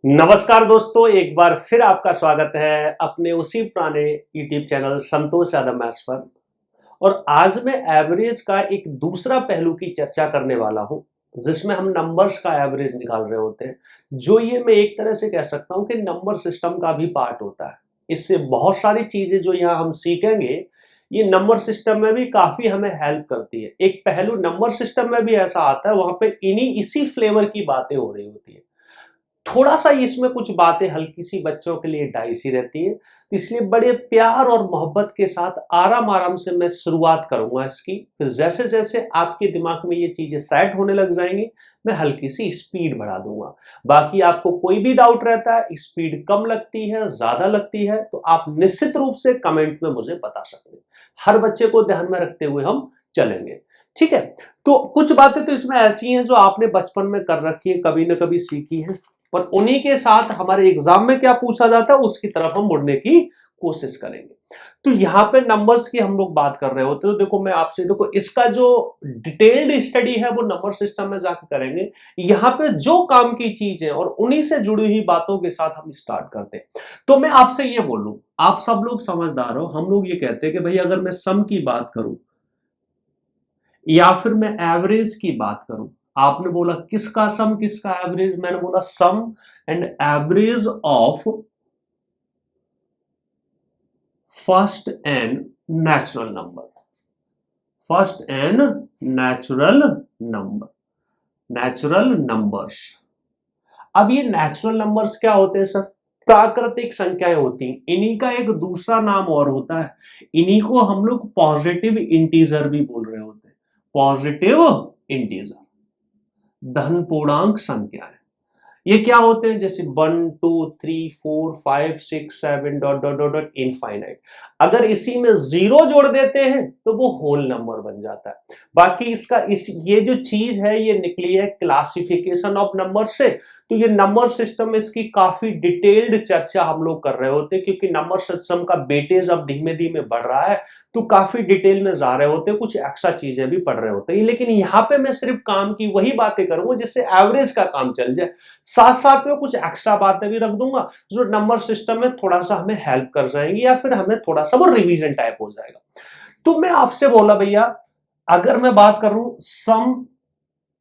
नमस्कार दोस्तों, एक बार फिर आपका स्वागत है अपने उसी पुराने YouTube channel Santosh Yadav maths पर। और आज मैं एवरेज का एक दूसरा पहलू की चर्चा करने वाला हूं, जिसमें हम नंबर्स का एवरेज निकाल रहे होते हैं, जो ये मैं एक तरह से कह सकता हूं कि नंबर सिस्टम का भी पार्ट होता है। इससे बहुत सारी चीजें जो यहाँ हम सीखेंगे, ये नंबर सिस्टम में भी काफी हमें हेल्प करती है। एक पहलू नंबर सिस्टम में भी ऐसा आता है, वहां पे इसी फ्लेवर की बातें हो रही होती है। थोड़ा सा इसमें कुछ बातें हल्की सी बच्चों के लिए डाइसी रहती है, तो इसलिए बड़े प्यार और मोहब्बत के साथ आराम आराम से मैं शुरुआत करूंगा इसकी। फिर जैसे जैसे आपके दिमाग में ये चीजें सेट होने लग जाएंगी, मैं हल्की सी स्पीड बढ़ा दूंगा। बाकी आपको कोई भी डाउट रहता है, स्पीड कम लगती है ज्यादा लगती है, तो आप निश्चित रूप से कमेंट में मुझे बता सकते हैं। हर बच्चे को ध्यान में रखते हुए हम चलेंगे, ठीक है। तो कुछ बातें तो इसमें ऐसी हैं जो आपने बचपन में कर रखी है, कभी ना कभी सीखी है, पर उन्हीं के साथ हमारे एग्जाम में क्या पूछा जाता है उसकी तरफ हम मुड़ने की कोशिश करेंगे। तो यहाँ पे नंबर्स की हम लोग बात कर रहे होते हैं, तो देखो मैं आपसे देखो इसका जो डिटेल्ड स्टडी है वो नंबर सिस्टम में जाकर करेंगे। यहाँ पे जो काम की चीज है और उन्हीं से जुड़ी हुई बातों के साथ हम स्टार्ट करते हैं। तो मैं आपसे ये बोलूं, आप सब लोग समझदार हो, हम लोग ये कहते हैं कि भाई अगर मैं सम की बात करूं या फिर मैं एवरेज की बात करूं, आपने बोला किसका सम किसका एवरेज, मैंने बोला sum and average of first n natural number. First n natural number, natural numbers. अब ये नेचुरल नंबर्स क्या होते हैं सर? प्राकृतिक संख्याएं होती हैं, इन्हीं का एक दूसरा नाम और होता है, इन्हीं को हम लोग पॉजिटिव इंटीजर भी बोल रहे होते हैं। पॉजिटिव इंटीजर, धन पूर्णांक संख्याएं। ये क्या होते हैं? जैसे 1 2 3 4 5 6 7 dot dot dot dot infinite. अगर इसी में जीरो जोड़ देते हैं तो वो होल नंबर बन जाता है। बाकी इसका ये जो चीज है ये निकली है क्लासिफिकेशन ऑफ नंबर से। तो ये नंबर सिस्टम में इसकी काफी डिटेल्ड चर्चा हम लोग कर रहे होते हैं, क्योंकि नंबर सिस्टम का वेटेज अब धीमे धीमे बढ़ रहा है, तो काफी डिटेल में जा रहे होते हैं, कुछ एक्स्ट्रा चीजें भी पढ़ रहे होते हैं। लेकिन यहाँ पे मैं सिर्फ काम की वही बातें करूंगा जिससे एवरेज का काम चल जाए, साथ साथ में कुछ एक्स्ट्रा बातें भी रख दूंगा जो नंबर सिस्टम में थोड़ा सा हमें हेल्प कर जाएंगी, या फिर हमें थोड़ा सा वो रिवीजन टाइप हो जाएगा। तो मैं आपसे बोला भैया, अगर मैं बात करूं सम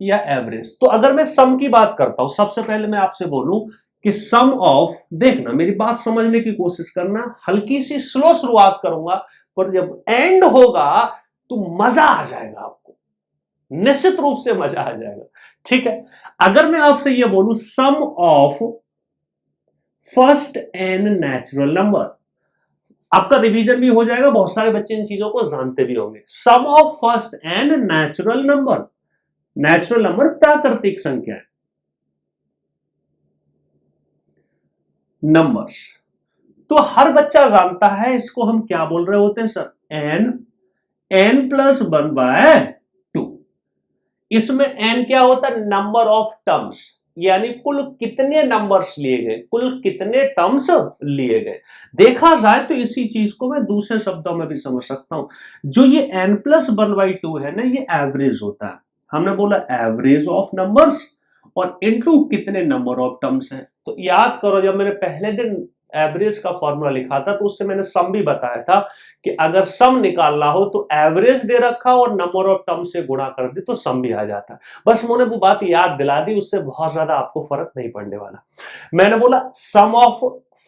या एवरेज, तो अगर मैं सम की बात करता हूं, सबसे पहले मैं आपसे बोलूं कि सम ऑफ, देखना मेरी बात समझने की कोशिश करना, हल्की सी स्लो शुरुआत करूंगा, पर जब एंड होगा तो मजा आ जाएगा, आपको निश्चित रूप से मजा आ जाएगा, ठीक है। अगर मैं आपसे यह बोलूं sum of first n natural number, आपका रिवीजन भी हो जाएगा, बहुत सारे बच्चे इन चीजों को जानते भी होंगे। Sum of first n natural number, natural number प्राकृतिक संख्या है, नंबर्स। तो हर बच्चा जानता है इसको हम क्या बोल रहे होते हैं सर? n plus 1/2। इसमें n क्या होता है? नंबर ऑफ टर्म्स, यानी कुल कितने नंबर्स लिए गए, कुल कितने टर्म्स लिए गए। देखा जाए तो इसी चीज को मैं दूसरे शब्दों में भी समझ सकता हूं। जो ये n प्लस 1/2 है ना, ये एवरेज होता है। हमने बोला एवरेज ऑफ नंबर्स और इनटू कितने नंबर ऑफ टर्म्स हैं। तो याद करो, जब मैंने पहले दिन एवरेज का फॉर्मूला लिखा था तो उससे मैंने सम भी बताया था कि अगर सम निकालना हो तो एवरेज दे रखा और नंबर ऑफ टर्म से गुणा कर दे तो सम भी आ जाता। बस मैंने वो बात याद दिला दी, उससे बहुत ज्यादा आपको फर्क नहीं पड़ने वाला। मैंने बोला sum of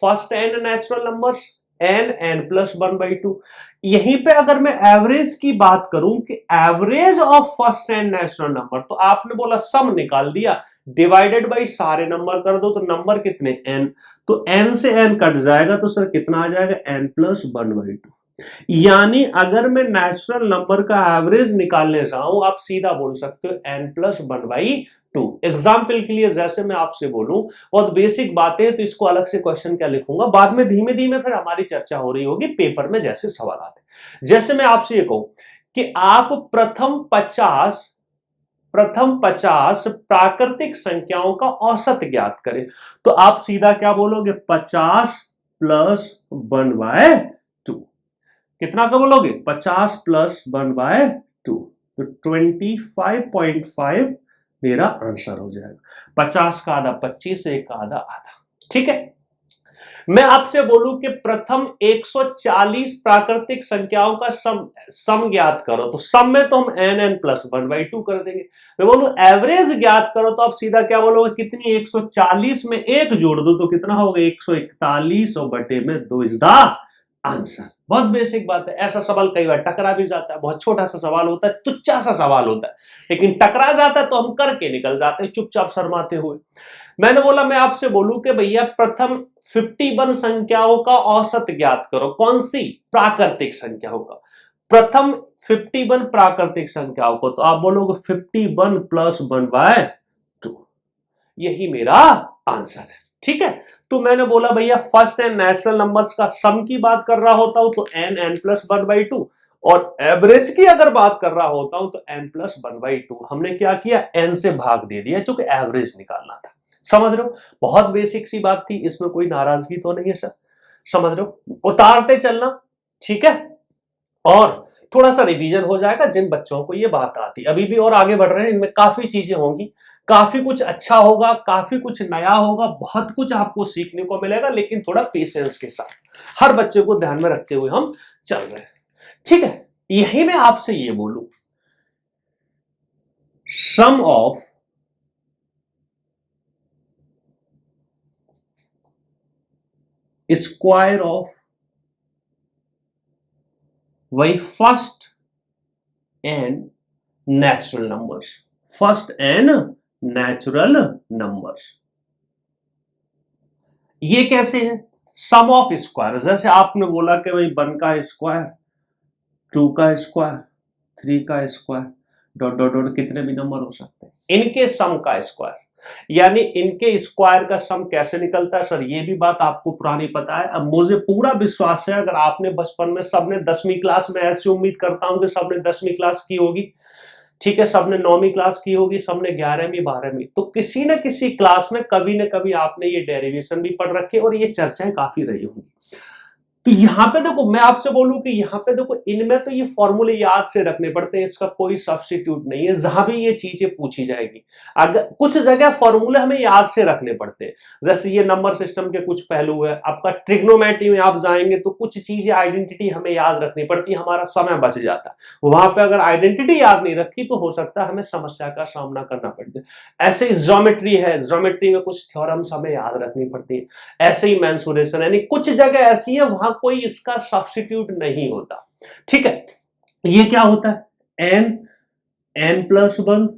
first n natural numbers n plus 1/2। यहीं पे अगर मैं एवरेज की बात करूं कि average of first n natural number, तो आपने बोला सम निकाल दिया, डिवाइडेड बाई सारे नंबर कर दो, तो नंबर कितने? n। तो n से n कट जाएगा तो सर कितना आ जाएगा? n plus 1/2। यानी अगर मैं नेचुरल नंबर का एवरेज निकालने जाऊं, आप सीधा बोल सकते हो n प्लस 1/2। एग्जाम्पल के लिए जैसे मैं आपसे बोलूं, बहुत बेसिक बातें, तो इसको अलग से क्वेश्चन क्या लिखूंगा, बाद में धीमे धीमे फिर हमारी चर्चा हो रही होगी पेपर में जैसे सवाल आते। जैसे मैं आपसे ये कहूं कि आप प्रथम 50 प्राकृतिक संख्याओं का औसत ज्ञात करें, तो आप सीधा क्या बोलोगे? 50 प्लस 1/2। कितना का बोलोगे? 50 प्लस 1/2, तो 25.5 मेरा आंसर हो जाएगा। 50 का आधा 25, एक का आधा आधा। ठीक है, मैं आपसे बोलूं कि प्रथम 140 प्राकृतिक संख्याओं का सम ज्ञात करो, तो सम में तो हम n+1/2 कर देंगे। मैं बोलूं एवरेज ज्ञात करो, तो आप सीधा क्या बोलोगे, कितनी 140 में एक जोड़ दो तो कितना होगा 141 और बटे में 2 इज द आंसर। बहुत बेसिक बात है। ऐसा सवाल कई बार टकरा भी जाता है, बहुत छोटा सा सवाल होता है, तुच्चा सा सवाल होता है, लेकिन टकरा जाता है तो हम करके निकल जाते हैं चुपचाप शर्माते हुए। मैंने बोला मैं आपसे बोलूं कि भैया प्रथम 51 संख्याओं का औसत ज्ञात करो। कौन सी? प्राकृतिक संख्याओं का। प्रथम 51 प्राकृतिक संख्याओं को, तो आप बोलोगे 51 + 1/2, यही मेरा आंसर है। ठीक है, तो मैंने बोला भैया फर्स्ट एंड नेचुरल नंबर्स का सम की बात कर रहा होता हूं तो n+1/2, और एवरेज की अगर बात कर रहा होता हूं तो n+1/2। हमने क्या किया, n से भाग दे दिया क्योंकि एवरेज निकालना था। समझ रहे हो, बहुत बेसिक सी बात थी, इसमें कोई नाराजगी तो नहीं है सर, समझ रहे हो, उतारते चलना। ठीक है, और थोड़ा सा रिवीजन हो जाएगा जिन बच्चों को ये बात आती, अभी भी और आगे बढ़ रहे हैं, इनमें काफी चीजें होंगी, काफी कुछ अच्छा होगा, काफी कुछ नया होगा, बहुत कुछ आपको सीखने को मिलेगा, लेकिन थोड़ा पेशेंस के साथ हर बच्चे को ध्यान में रखते हुए हम चल रहे हैं। ठीक है, यही मैं आपसे ये बोलूं, सम ऑफ स्क्वायर ऑफ वही first n natural numbers, first n natural numbers, ये कैसे है, सम ऑफ स्क्वायर। जैसे आपने बोला कि भाई 1 का स्क्वायर, 2 का स्क्वायर, 3 का स्क्वायर, डॉट डॉट डॉट, कितने भी नंबर हो सकते हैं, इनके सम का स्क्वायर, यानी इनके स्क्वायर का सम कैसे निकलता है सर, ये भी बात आपको पुरानी पता है। अब मुझे पूरा विश्वास है, अगर आपने बचपन में, सबने 10वीं क्लास में, ऐसी उम्मीद करता हूं कि सबने 10वीं क्लास की होगी, ठीक है, सबने 9वीं क्लास की होगी, सबने 11वीं 12वीं, तो किसी न किसी क्लास में कभी न कभी आपने ये डेरिवेशन भी पढ़ रखे और ये चर्चाएं काफी रही होंगी। तो यहां पे देखो, मैं आपसे बोलूं कि यहां पे देखो, इनमें तो ये फॉर्मूले याद से रखने पड़ते हैं, इसका कोई सब्स्टिट्यूट नहीं है, जहां भी ये चीजें पूछी जाएगी। अगर कुछ जगह फॉर्मूले हमें याद से रखने पड़ते हैं, जैसे ये नंबर सिस्टम के कुछ पहलू है, आपका ट्रिग्नोमेट्री में आप जाएंगे तो कुछ चीजें, आइडेंटिटी हमें याद रखनी पड़ती है, हमारा समय बच जाता है वहां पे। अगर आइडेंटिटी याद नहीं रखी तो हो सकता है हमें समस्या का सामना करना पड़ जाए। ऐसे ही ज्योमेट्री है, ज्योमेट्री में कुछ थ्योरम्स हमें याद रखनी पड़ती है, ऐसे ही मेंसुरेशन, यानी कुछ जगह ऐसी है वहां कोई इसका सब्स्टिट्यूट नहीं होता। ठीक है, ये क्या होता है, n+1,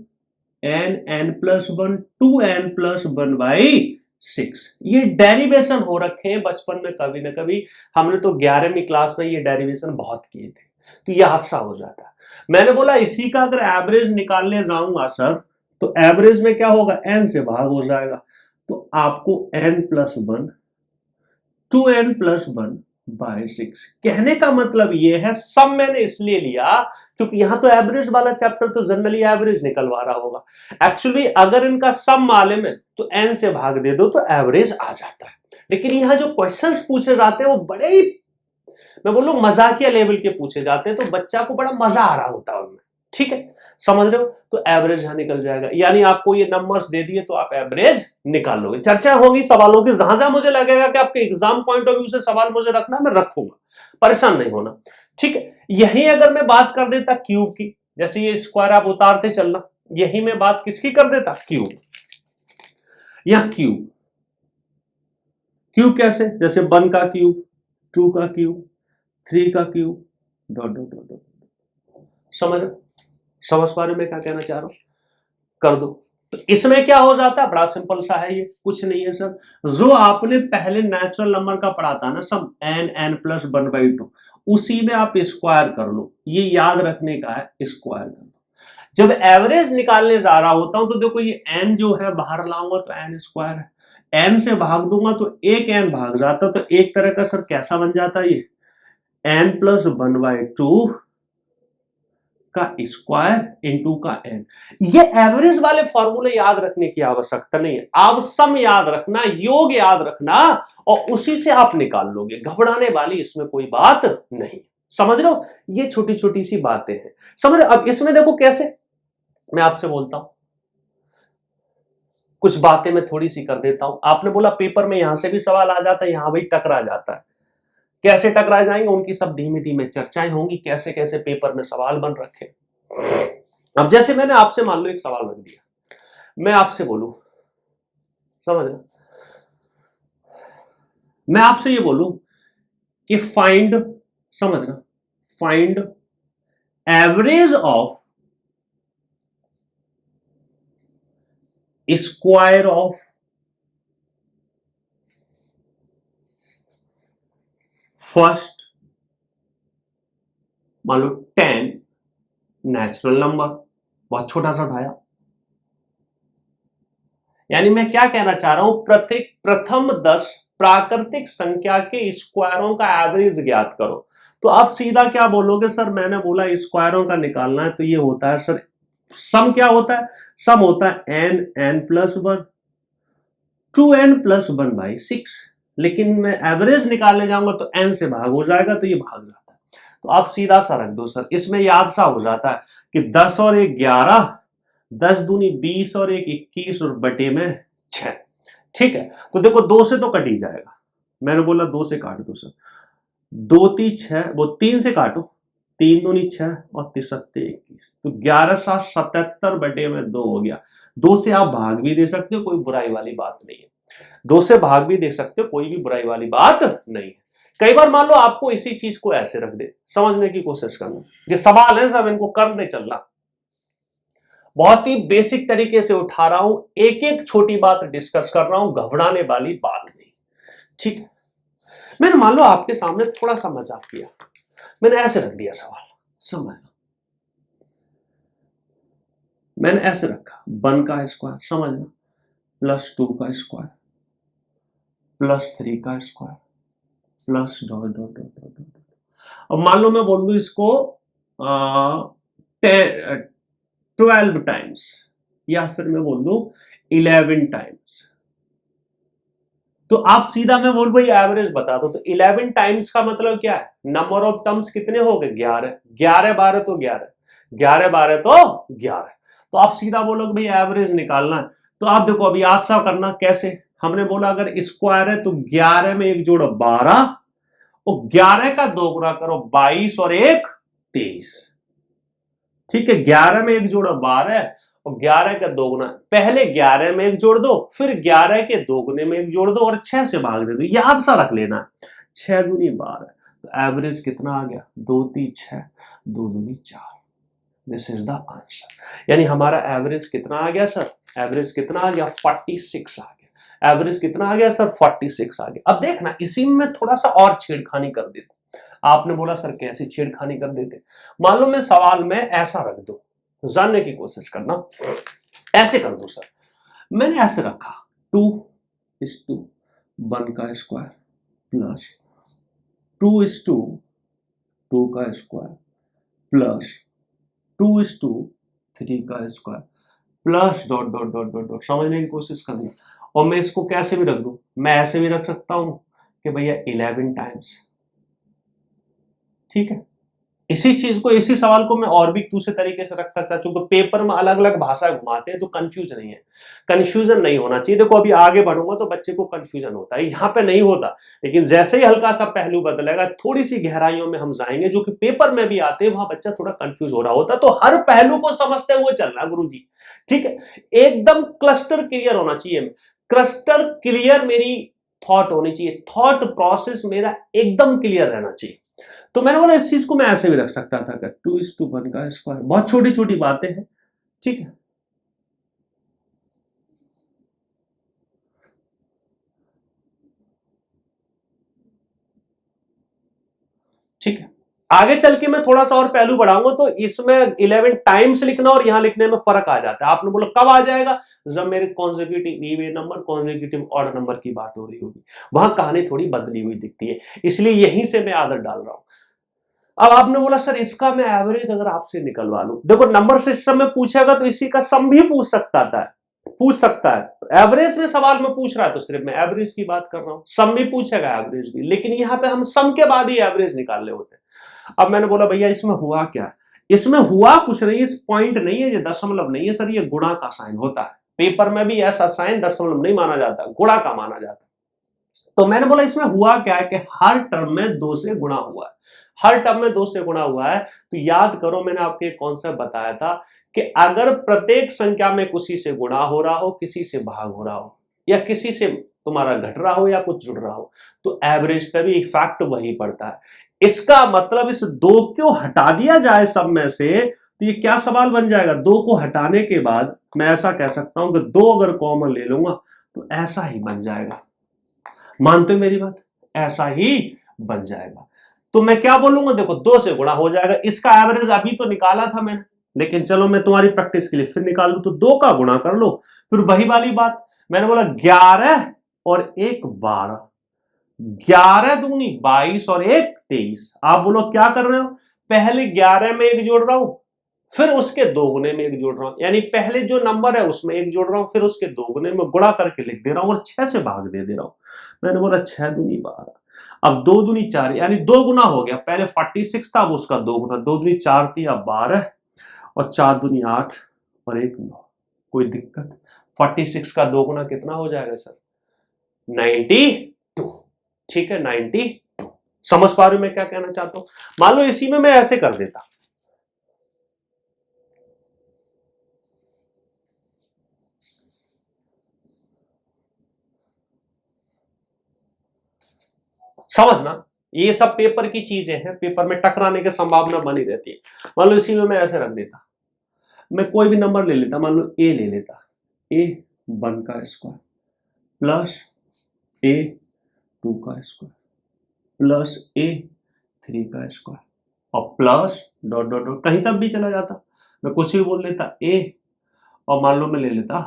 n+1, 2n+1/6, ये डेरिवेशन हो रखे हैं बचपन में, कभी ना कभी हमने तो 11वीं क्लास में ये डेरिवेशन बहुत किए थे, तो ये हादसा हो जाता है। मैंने बोला इसी का अगर एवरेज निकालने जाऊंगा सर, तो एवरेज में क्या होगा, n से भाग हो जाएगा, तो आपको n+1, 2n+1/6। कहने का मतलब यह है, सम मैंने इसलिए लिया क्योंकि यहां तो एवरेज वाला चैप्टर तो जनरली एवरेज निकलवा रहा होगा। एक्चुअली अगर इनका सम मालूम है तो n से भाग दे दो तो एवरेज आ जाता है, लेकिन यहां जो क्वेश्चंस पूछे जाते हैं वो बड़े ही, मैं बोलूं, मजाकिया लेवल के पूछे जाते हैं, तो बच्चा को बड़ा मजा आ रहा होता है उनमें। ठीक है, समझ रहे हो, तो एवरेज यहां निकल जाएगा, यानी आपको ये नंबर्स दे दिए तो आप एवरेज निकाल लोगे। चर्चा होगी सवालों की, जहां जहां मुझे लगेगा कि आपके एग्जाम पॉइंट ऑफ व्यू से सवाल मुझे रखना, मैं रखूंगा, परेशान नहीं होना। ठीक है, यही अगर मैं बात कर देता क्यूब की, जैसे ये स्क्वायर आप उतारते चलना, यही मैं बात किसकी कर देता, क्यूब, या क्यूब, क्यूब कैसे, जैसे 1 का क्यूब, 2 का क्यूब, 3 का cube, dot dot dot dot, समझ पा रहे मैं क्या कहना चाह रहा हूं, कर दो। तो इसमें क्या हो जाता है, बड़ा सिंपल सा है, ये कुछ नहीं है सर, जो आपने पहले नेचुरल नंबर का पढ़ा था ना, सब n+1/2, उसी में आप स्क्वायर कर लो, ये याद रखने का है, स्क्वायर कर दो। जब एवरेज निकालने जा रहा होता हूं तो देखो, ये n जो है बाहर लाऊंगा तो n स्क्वायर है, n से भाग दूंगा तो एक n भाग जाता, तो एक तरह का सर कैसा बन जाता है, ये n+1/2 का स्क्वायर इंटू का n। ये एवरेज वाले फॉर्मूले याद रखने की आवश्यकता नहीं है, आप सम याद रखना, योग याद रखना, और उसी से आप निकाल लोगे, घबराने वाली इसमें कोई बात नहीं। समझ रहे हो, ये छोटी छोटी सी बातें हैं, समझ रहे हो। अब इसमें देखो कैसे, मैं आपसे बोलता हूं, कुछ बातें मैं थोड़ी सी कर देता हूं। आपने बोला पेपर में यहां से भी सवाल आ जाता है, यहां भी टकरा जाता है। कैसे टकरा जाएंगे उनकी सब धीमे धीमे चर्चाएं होंगी, कैसे कैसे पेपर में सवाल बन रखे। अब जैसे मैंने आपसे मान लो एक सवाल रख दिया, मैं आपसे बोलूं, समझ लो, मैं आपसे ये बोलूं कि फाइंड, समझना, find average of square of first, मान लो 10 नेचुरल नंबर, बहुत छोटा सा उठाया। यानी मैं क्या कहना चाह रहा हूं, प्रथम 10 प्राकृतिक संख्या के स्क्वायरों का एवरेज ज्ञात करो। तो आप सीधा क्या बोलोगे, सर मैंने बोला स्क्वायरों का निकालना है, तो ये होता है सर सम, क्या होता है, सम होता है n प्लस 1, 2n+1/6। लेकिन मैं एवरेज निकालने जाऊंगा तो n से भाग हो जाएगा, तो ये भाग जाता है। तो आप सीधा सा रख दो सर, इसमें याद सा हो जाता है कि 10 और 1 11, 10 दूनी 20 और 1 21 और बटे में 6। ठीक है, तो देखो 2 से तो कट ही जाएगा, मैंने बोला 2 से काट दो सर, 2 3 6, वो 3 से काटो, 3 दूनी 6 और 3 7 21, तो 11 7 77 बटे में 2 हो गया। 2 से आप भाग भी दे सकते हो, कोई बुराई वाली बात नहीं है। 2 से भाग भी दे सकते हो, कोई भी बुराई वाली बात नहीं है। कई बार मान लो आपको इसी चीज को ऐसे रख दे, समझने की कोशिश करना, ये सवाल है सब, इनको करने चलना, बहुत ही बेसिक तरीके से उठा रहा हूं, एक एक छोटी बात डिस्कस कर रहा हूं, घबराने वाली बात नहीं। ठीक है, मैंने मान लो आपके सामने थोड़ा सा मजाक किया, मैंने ऐसे रख दिया सवाल, समझना, मैंने ऐसे रखा 1 का स्क्वायर, समझना, +2 का स्क्वायर, +3 का square, plus dot dot dot dot dot. अब मान लो मैं बोल दूं इसको 12 टाइम्स, या फिर मैं बोल दूं 11 टाइम्स, तो आप सीधा मैं बोल भाई एवरेज बता दो। तो 11 टाइम्स का मतलब क्या है, नंबर ऑफ टर्म्स कितने हो गए, 11, 11 12 तो 11, 11 12 तो 11, तो आप सीधा बोलोगे भाई एवरेज निकालना है। तो आप देखो अभी याद सा करना कैसे, हमने बोला अगर स्क्वायर है तो 11 में 1 जोड़ो 12, और 11 का 2 गुना करो 22 और 1 23। ठीक है, 11 में 1 जोड़ो 12 और 11 का 2 गुना, पहले 11 में 1 जोड़ दो, फिर 11 के 2 गुने में 1 जोड़ दो और 6 से भाग दे दो, याद सा रख लेना, 6 दूनी 12, तो एवरेज कितना आ गया, 2 3 6, 2 दूनी 4। This is the answer. यानी हमारा एवरेज कितना आ गया सर, एवरेज कितना आ गया, 46 आ गया। एवरेज कितना आ गया सर, 46 आ गया। अब देखना इसी में थोड़ा सा और छेड़खानी कर देते। आपने बोला सर कैसी छेड़खानी कर देते, मान लो मैं सवाल में ऐसा रख दूं, जानने की कोशिश करना, ऐसे कर दो सर, मैंने ऐसे रखा 2:1 का स्क्वायर प्लस 2:2 का स्क्वायर प्लस 2:3 का square plus dot dot dot dot dot, समझने की कोशिश करनी। और मैं इसको कैसे भी रख दूं, मैं ऐसे भी रख सकता हूं कि भैया 11 टाइम्स। ठीक है, इसी चीज को, इसी सवाल को मैं और भी दूसरे तरीके से रख सकता, क्योंकि पेपर में अलग अलग भाषा घुमाते हैं तो कंफ्यूजन नहीं है, कंफ्यूजन नहीं होना चाहिए। देखो अभी आगे बढ़ूंगा तो बच्चे को कंफ्यूजन होता है, यहाँ पे नहीं होता, लेकिन जैसे ही हल्का सा पहलू बदलेगा, थोड़ी सी गहराइयों में हम जाएंगे जो कि पेपर में भी आते हैं, वहां बच्चा थोड़ा कंफ्यूज हो रहा होता, तो हर पहलू को समझते हुए चलना गुरुजी। ठीक है, एकदम क्लस्टर क्लियर होना चाहिए, क्लस्टर क्लियर मेरी थॉट होनी चाहिए, थॉट प्रोसेस मेरा एकदम क्लियर रहना चाहिए। तो मैंने बोला इस चीज को मैं ऐसे भी रख सकता था, 2:1 का स्क्वायर, बहुत छोटी छोटी बातें हैं। ठीक है, ठीक है, आगे चल के मैं थोड़ा सा और पहलू बढ़ाऊंगा तो इसमें 11 टाइम्स लिखना और यहां लिखने में फर्क आ जाता है। आपने बोला कब आ जाएगा, जब मेरे consecutive even number, consecutive odd number की बात हो रही होगी, वहां कहानी थोड़ी बदली हुई दिखती है, इसलिए यहीं से मैं आदत डाल रहा हूं। अब आपने बोला सर इसका मैं एवरेज अगर आपसे निकलवा लूं, देखो नंबर सिस्टम में पूछेगा तो इसी का सम भी पूछ सकता था, पूछ सकता है। एवरेज में सवाल में पूछ रहा है तो सिर्फ मैं एवरेज की बात कर रहा हूं, सम भी पूछेगा एवरेज भी, लेकिन यहां पे हम सम के बाद ही एवरेज निकालने होते हैं। अब मैंने बोला भैया इसमें हुआ क्या, इसमें हुआ कुछ नहीं, इस पॉइंट नहीं है, ये दशमलव नहीं है सर, ये गुणा का साइन होता है। पेपर में भी ऐसा साइन दशमलव नहीं माना जाता, गुणा का माना जाता। तो मैंने बोला इसमें हुआ क्या है कि हर टर्म में 2 से गुणा हुआ है, हर टर्म में 2 से गुणा हुआ है। तो याद करो मैंने आपको एक कॉन्सेप्ट बताया था कि अगर प्रत्येक संख्या में किसी से गुणा हो रहा हो, किसी से भाग हो रहा हो, या किसी से तुम्हारा घट रहा हो या कुछ जुड़ रहा हो, तो एवरेज पे भी इफेक्ट वही पड़ता है। इसका मतलब इस 2 को हटा दिया जाए सब में से, तो ये क्या सवाल बन जाएगा, 2 को हटाने के बाद मैं ऐसा कह सकता हूं कि 2 अगर कॉमन ले लूंगा तो ऐसा ही बन जाएगा। मानते हो मेरी बात, ऐसा ही बन जाएगा। तो मैं क्या बोलूंगा, देखो 2 से गुणा हो जाएगा, इसका एवरेज अभी तो निकाला था मैंने, लेकिन चलो मैं तुम्हारी प्रैक्टिस के लिए फिर निकाल लूं। तो 2 का गुणा कर लो, फिर वही वाली बात मैंने बोला 11 और 1 12, 11 दूनी 22 और 1 23। आप बोलो क्या कर रहे हो, पहले 11 में 1 जोड़ रहा हूं, फिर उसके 2 गुने में 1 जोड़ रहा हूं, यानी पहले जो नंबर है उसमें 1 जोड़ रहा हूं, फिर उसके 2 गुने में गुणा करके लिख दे रहा हूं और 6 से भाग दे रहा हूं। मैंने बोला 6 दूनी 12, अब 2 दूनी 4, यानी 2 गुना हो गया, पहले 46 था अब उसका 2 गुना, 2 दूनी 4 थी अब 12 और 4 दूनी 8 और 1 9। कोई दिक्कत, 46 का 2 गुना कितना हो जाएगा सर, 92। ठीक है 92। समझ पा रहे हो मैं क्या कहना चाहता हूं। मान लो इसी में मैं ऐसे कर देता, समझना ये सब पेपर की चीजें हैं, पेपर में टकराने की संभावना बनी रहती है। मान लो इसी में मैं ऐसे रख देता, मैं कोई भी नंबर ले लेता, मान लो ए ले लेता, ए 1 का स्क्वायर प्लस ए 2 का स्क्वायर प्लस ए 3 का स्क्वायर और प्लस डॉट डॉट डॉट, कहीं तक भी चला जाता, मैं कुछ भी बोल देता ए, और मान लो मैं ले लेता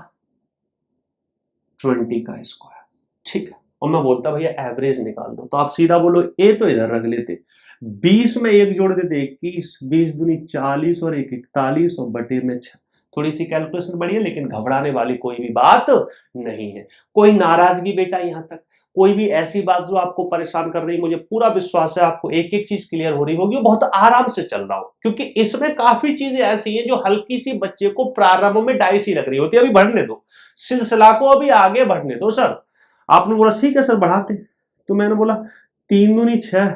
20 का स्क्वायर। ठीक है, और मैं बोलता भैया एवरेज निकाल दो, तो आप सीधा बोलो ए तो इधर रख लेते, 20 में 1 जोड़ देते 21, 20 दूनी 40 और 1 41 और बटे में 6। थोड़ी सी कैलकुलेशन बढ़ी है, लेकिन घबराने वाली कोई भी बात नहीं है, कोई नाराजगी बेटा यहां तक, कोई भी ऐसी बात जो आपको परेशान कर रही है, मुझे पूरा विश्वास है आपको एक एक चीज क्लियर हो रही होगी, बहुत आराम से चल रहा हो, क्योंकि इसमें काफी चीजें ऐसी हैं जो हल्की सी बच्चे को प्रारंभ में डाइस ही लग रही होती है। अभी बढ़ने दो, सिलसिला को अभी आगे बढ़ने दो सर। आपने बोला ठीक है सर बढ़ाते, तो मैंने बोला 3 दूनी 6,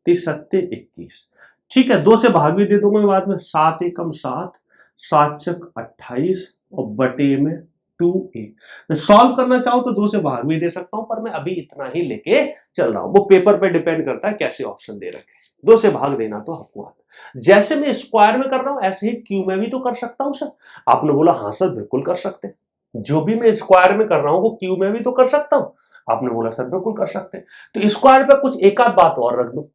3 सत्ते 21। ठीक है 2 से भाग भी दे दूंगा बाद में, 7 एकम 7, 7 चक 28 और बटे में 2a। मैं सॉल्व करना चाहूं तो 2 से भाग भी दे सकता हूं, पर मैं अभी इतना ही लेके चल रहा हूं, वो पेपर पे डिपेंड करता है कैसे ऑप्शन दे रखे। 2 से भाग देना तो आपको आता, जैसे मैं स्क्वायर में कर रहा हूं ऐसे ही क्यू में भी तो कर सकता हूं सर। आपने बोला हाँ सर बिल्कुल कर सकते, जो भी मैं स्क्वायर में कर रहा हूं वो क्यू में भी तो कर सकता हूं। आपने बोला सर बिल्कुल कर सकते हैं, तो स्क्वायर पे कुछ एक आध बात और रख दो।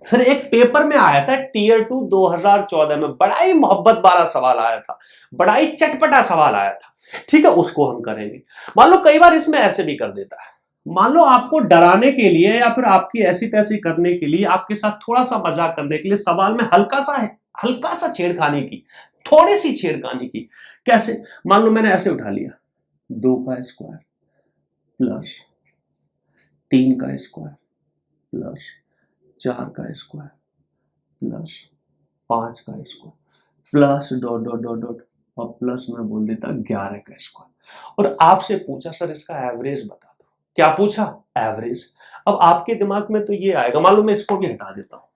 फिर एक पेपर में आया था टीयर 2 2014 में, बड़ा ही मोहब्बत वाला सवाल आया था, बड़ा ही चटपटा सवाल आया था। ठीक है उसको हम करेंगे। मान लो कई बार इसमें ऐसे भी कर देता है, मान लो आपको डराने के लिए या फिर आपकी ऐसी तैसी करने के लिए, आपके साथ थोड़ा सा मजाक करने के लिए सवाल में हल्का सा छेड़खानी की, थोड़ी सी छेड़खानी की। कैसे, मान लो मैंने ऐसे उठा लिया 2 का स्क्वायर प्लस 3 का स्क्वायर प्लस 4 का स्क्वायर प्लस 5 का square plus dot dot dot dot और प्लस मैं बोल देता 11 का स्क्वायर, और आपसे पूछा सर इसका एवरेज बता दो। क्या पूछा, एवरेज। अब आपके दिमाग में तो ये आएगा, मान लो मैं इसको भी हटा देता हूं,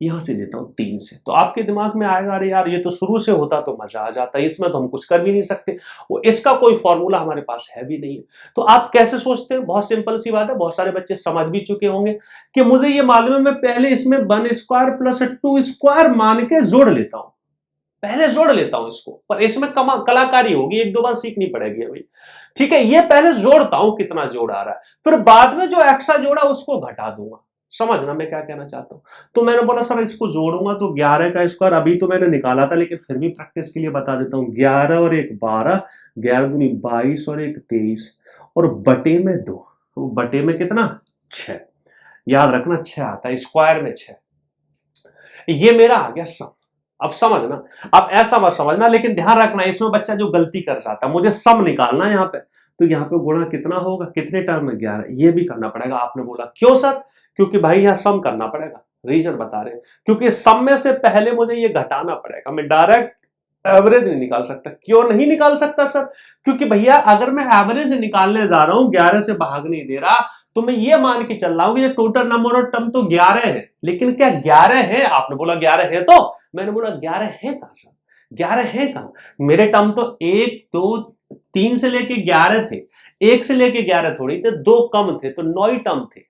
यहां से देता हूं 3 से, तो आपके दिमाग में आएगा अरे यार ये तो शुरू से होता तो मजा आ जाता, इसमें तो हम कुछ कर भी नहीं सकते, वो इसका कोई फॉर्मूला हमारे पास है भी नहीं है। तो आप कैसे सोचते हैं, बहुत सिंपल सी बात है, बहुत सारे बच्चे समझ भी चुके होंगे कि मुझे ये मालूम है, मैं पहले इसमें 1 स्क्वायर प्लस 2 स्क्वायर मान के जोड़ लेता हूं, पहले जोड़ लेता हूं इसको, पर इसमें कलाकारी होगी, 1-2 बार सीखनी पड़ेगी अभी। ठीक है, ये पहले जोड़ता हूं कितना जोड़ आ रहा है, फिर बाद में जो एक्स्ट्रा जोड़ा उसको घटा दूंगा। समझना मैं क्या कहना चाहता हूं। तो मैंने बोला सर इसको जोड़ूंगा तो 11 का स्क्वायर अभी तो मैंने निकाला था, लेकिन फिर भी प्रैक्टिस के लिए बता देता हूं, 11 और 1 12, 11 दूनी 22 और 1 23 और बटे में 2, तो बटे में कितना 6। याद रखना 6 आता है स्क्वायर में 6। ये मेरा आ गया सम। अब समझना, अब ऐसा मत समझना, लेकिन ध्यान रखना इसमें बच्चा जो गलती कर जाता है, मुझे सम निकालना है यहाँ पे, तो यहाँ पे गुणा कितना होगा, कितने टर्म में 11, ये भी करना पड़ेगा। आपने बोला क्यों सर, क्योंकि भाई यहाँ सम करना पड़ेगा, रीजन बता रहे हैं, क्योंकि सम में से पहले मुझे ये घटाना पड़ेगा, मैं डायरेक्ट एवरेज नहीं निकाल सकता। क्यों नहीं निकाल सकता सर? क्योंकि भैया अगर मैं एवरेज निकालने जा रहा हूं, 11 से भाग नहीं दे रहा, तो मैं ये मान के चल रहा हूं कि ये टोटल नंबर ऑफ टर्म तो 11 है, लेकिन क्या 11 है? आपने बोला 11 है, तो मैंने बोला 11 है कहां सर? 11 है कहां? मेरे टर्म तो 1 2 3 से लेके 11 थे, 1 से लेके 11 थोड़ी थे, 2 कम थे, तो 9 ही टर्म थे।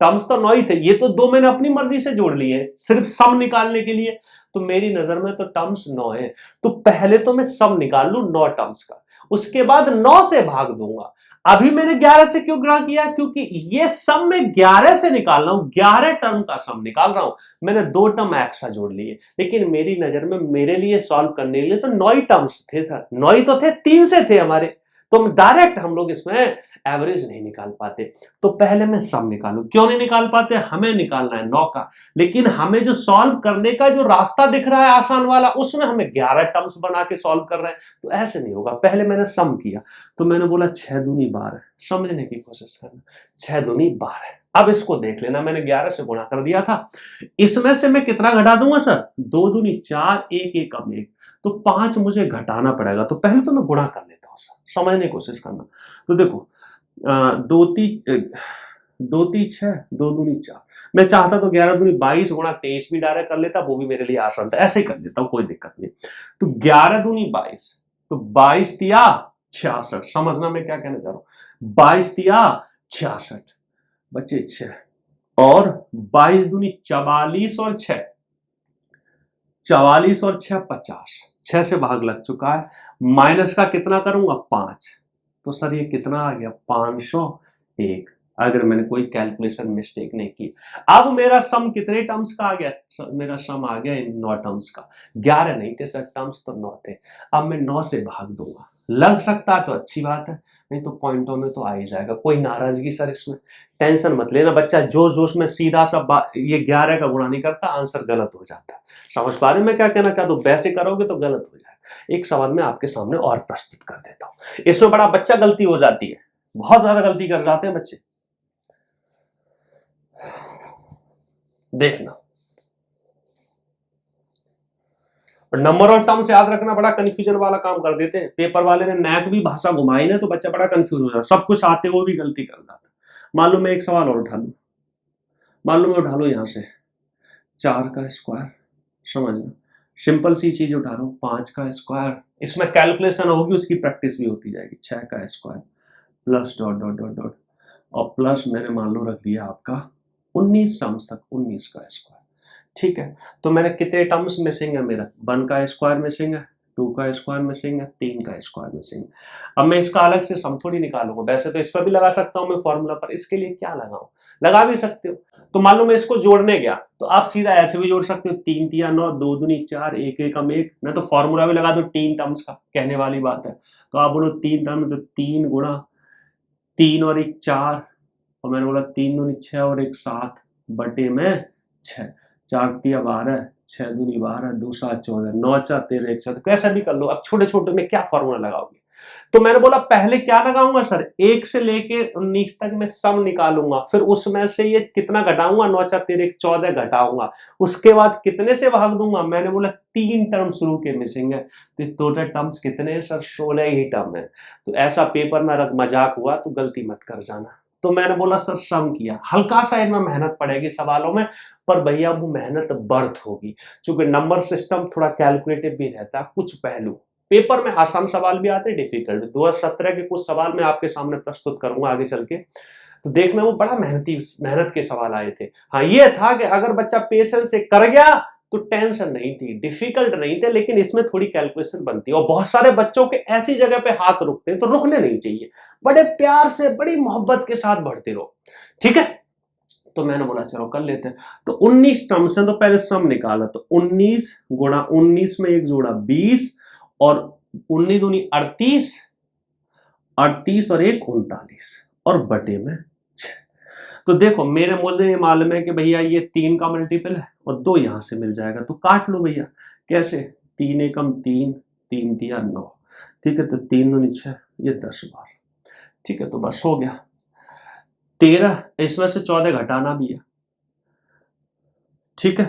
टर्म्स तो 9 ही थे, ये तो 2 मैंने अपनी मर्जी से जोड़ लिए सिर्फ सम निकालने के लिए। तो मेरी नजर में तो टर्म्स 9 है, तो पहले तो मैं सम निकाल लू 9 टर्म्स का, उसके बाद 9 से भाग दूंगा। अभी मैंने 11 से क्यों गुणा किया? क्योंकि ये सम मैं 11 से निकाल रहा हूं, 11 टर्म का सम निकाल रहा हूं। मैंने 2 टर्म एक्स्ट्रा जोड़ लिए, लेकिन मेरी नजर में मेरे लिए सॉल्व करने के लिए तो 9 ही टर्म्स थे सर, 9 ही तो थे, 3 से थे हमारे, तो डायरेक्ट हम लोग इसमें एवरेज नहीं निकाल पाते। तो पहले मैं सम निकालू। क्यों नहीं निकाल पाते? हमें निकालना है 9 का, लेकिन हमें जो सॉल्व करने का जो रास्ता दिख रहा है आसान वाला, उसमें हमें 11 टर्म्स बना के सॉल्व कर रहे हैं, तो ऐसे नहीं होगा। पहले मैंने सम किया, तो मैंने बोला 6 दूनी 12, समझने की कोशिश करना, 6 दूनी 12। अब इसको देख लेना, मैंने 11 से गुणा कर दिया था, इसमें से मैं कितना घटा दूंगा सर? 2 दूनी 4, 1 1 कम 1, तो 5 मुझे घटाना पड़ेगा। तो पहले तो मैं गुणा कर लेता हूं सर, समझने की कोशिश करना। तो देखो, दो ती 6, 2 दूनी 4, मैं चाहता तो 11 दूनी 22 गुणा 23 भी डायरेक्ट कर लेता, वो भी मेरे लिए आसान था, ऐसे ही कर लेता हूं, कोई दिक्कत नहीं। तो 11 दूनी 22, तो 22 तिया 66, समझना मैं क्या कहना चाह रहा हूं, 22 तिया 66 बच्चे 6, और 22 दूनी 44 और 6, 44 और 6 50, 6 से भाग लग चुका है, माइनस का कितना करूंगा? 5, तो सर ये कितना आ गया? 501, अगर मैंने कोई कैलकुलेशन मिस्टेक नहीं की। अब मेरा सम कितने टर्म्स का आ गया? मेरा सम आ गया 9 टर्म्स का। 11 नहीं थे सर, टर्म्स तो 9 थे। अब मैं 9 से भाग दूंगा, लग सकता तो अच्छी बात है, नहीं तो पॉइंटों में तो आ ही जाएगा। कोई नाराजगी सर इसमें टेंशन मत लेना, बच्चा जोश जोश में सीधा सा ये 11 का गुणा नहीं करता, आंसर गलत हो जाता है। समझ पा रहे मैं क्या कहना चाहता हूं? वैसे करोगे तो गलत हो जाएगा। एक सवाल मैं आपके सामने और प्रस्तुत कर देता हूं, इसमें बड़ा बच्चा गलती हो जाती है, बहुत ज्यादा गलती कर जाते हैं बच्चे। देखना, और नंबर और टर्म्स याद रखना बड़ा कंफ्यूजन वाला काम कर देते हैं। पेपर वाले ने नैक भी भाषा घुमाई ना, तो बच्चा बड़ा कंफ्यूज हो जाता है, सब कुछ आते हुए भी गलती कर जाता है। मालूम मैं एक सवाल और उठा लू, मालूम मैं उठा लो यहां से 4 का स्क्वायर, समझना सिंपल सी चीज उठा रहा हूं, 5 का स्क्वायर, इसमें कैलकुलेशन होगी, उसकी प्रैक्टिस भी होती जाएगी। 6 का square plus dot dot dot dot, और प्लस मैंने मान लो रख दिया आपका 19 टर्म्स तक, 19 का स्क्वायर। ठीक है, तो मैंने कितने टर्म्स मिसिंग है? मेरा 1 का स्क्वायर मिसिंग है, 2 का स्क्वायर मिसिंग है, 3 का स्क्वायर मिसिंग है। अब मैं इसका अलग से सम थोड़ी निकालूंगा, वैसे तो इस पर भी लगा सकता हूं मैं फॉर्मूला पर, इसके लिए क्या लगाऊं? लगा भी सकते हो। तो मान लो मैं इसको जोड़ने गया, तो आप सीधा ऐसे भी जोड़ सकते हो, 3 तिया 9, 2 दूनी 4, 1 1 कम 1, मैं तो फॉर्मूला भी लगा दो 3 टर्म्स का, कहने वाली बात है। तो आप बोलो 3 टर्म, तो 3 गुणा 3 और 1 4, और मैंने बोला 3 दूनी 6 और 1 7 बटे में 6, 4 तिया 12, 6 दूनी 12, 2 7 14, 9 4 13 1 7, कैसा भी कर लो। अब छोटे छोटे में क्या फॉर्मूला लगाओगे? तो मैंने बोला पहले क्या लगाऊंगा सर? 1 से लेके 19 तक मैं सम निकालूंगा, फिर उसमें से ये कितना घटाऊंगा? 9 4 13 1 14 घटाऊंगा, उसके बाद कितने से भाग दूंगा? मैंने बोला 3 टर्म शुरू के मिसिंग है, तो टोटल टर्म्स कितने हैं सर? 16 ही टर्म है। तो ऐसा पेपर में अगर मजाक हुआ तो गलती मत कर जाना। तो मैंने बोला सर सम किया, हल्का सा इनमें मेहनत पड़ेगी सवालों में, पर भैया वो मेहनत बर्थ होगी, क्योंकि नंबर सिस्टम थोड़ा कैलकुलेटिव भी रहता है, कुछ पहलू पेपर में आसान सवाल भी आते हैं, डिफिकल्ट। 2017 के कुछ सवाल मैं आपके सामने प्रस्तुत करूंगा आगे चल के, तो देखना वो बड़ा मेहनत के सवाल आए थे। हाँ ये था कि अगर बच्चा पेशेंस से कर गया तो टेंशन नहीं थी, डिफिकल्ट नहीं थे, लेकिन इसमें थोड़ी कैलकुलेशन बनती है, और बहुत सारे बच्चों के ऐसी जगह पे हाथ रुकते हैं, तो रुकने नहीं चाहिए, बड़े प्यार से बड़ी मोहब्बत के साथ बढ़ते रहो, ठीक है। तो मैंने बोला चलो कर लेते हैं। तो 19 टर्म्स हैं, तो पहले सम निकाला, तो 19 गुणा 19 में एक जोड़ा 20, और 19 दूनी 38, 38 और 1 39, और बटे में 6। तो देखो मुझे ये मालूम है कि भैया ये 3 का मल्टीपल है, और 2 यहां से मिल जाएगा, तो काट लो भैया। कैसे? 3 एकम 3, 3 तिया 9, ठीक है, तो 3 दूनी 6, ये 10 बार, ठीक है, तो बस हो गया। 13, इसमें से 14 घटाना भी है, ठीक है,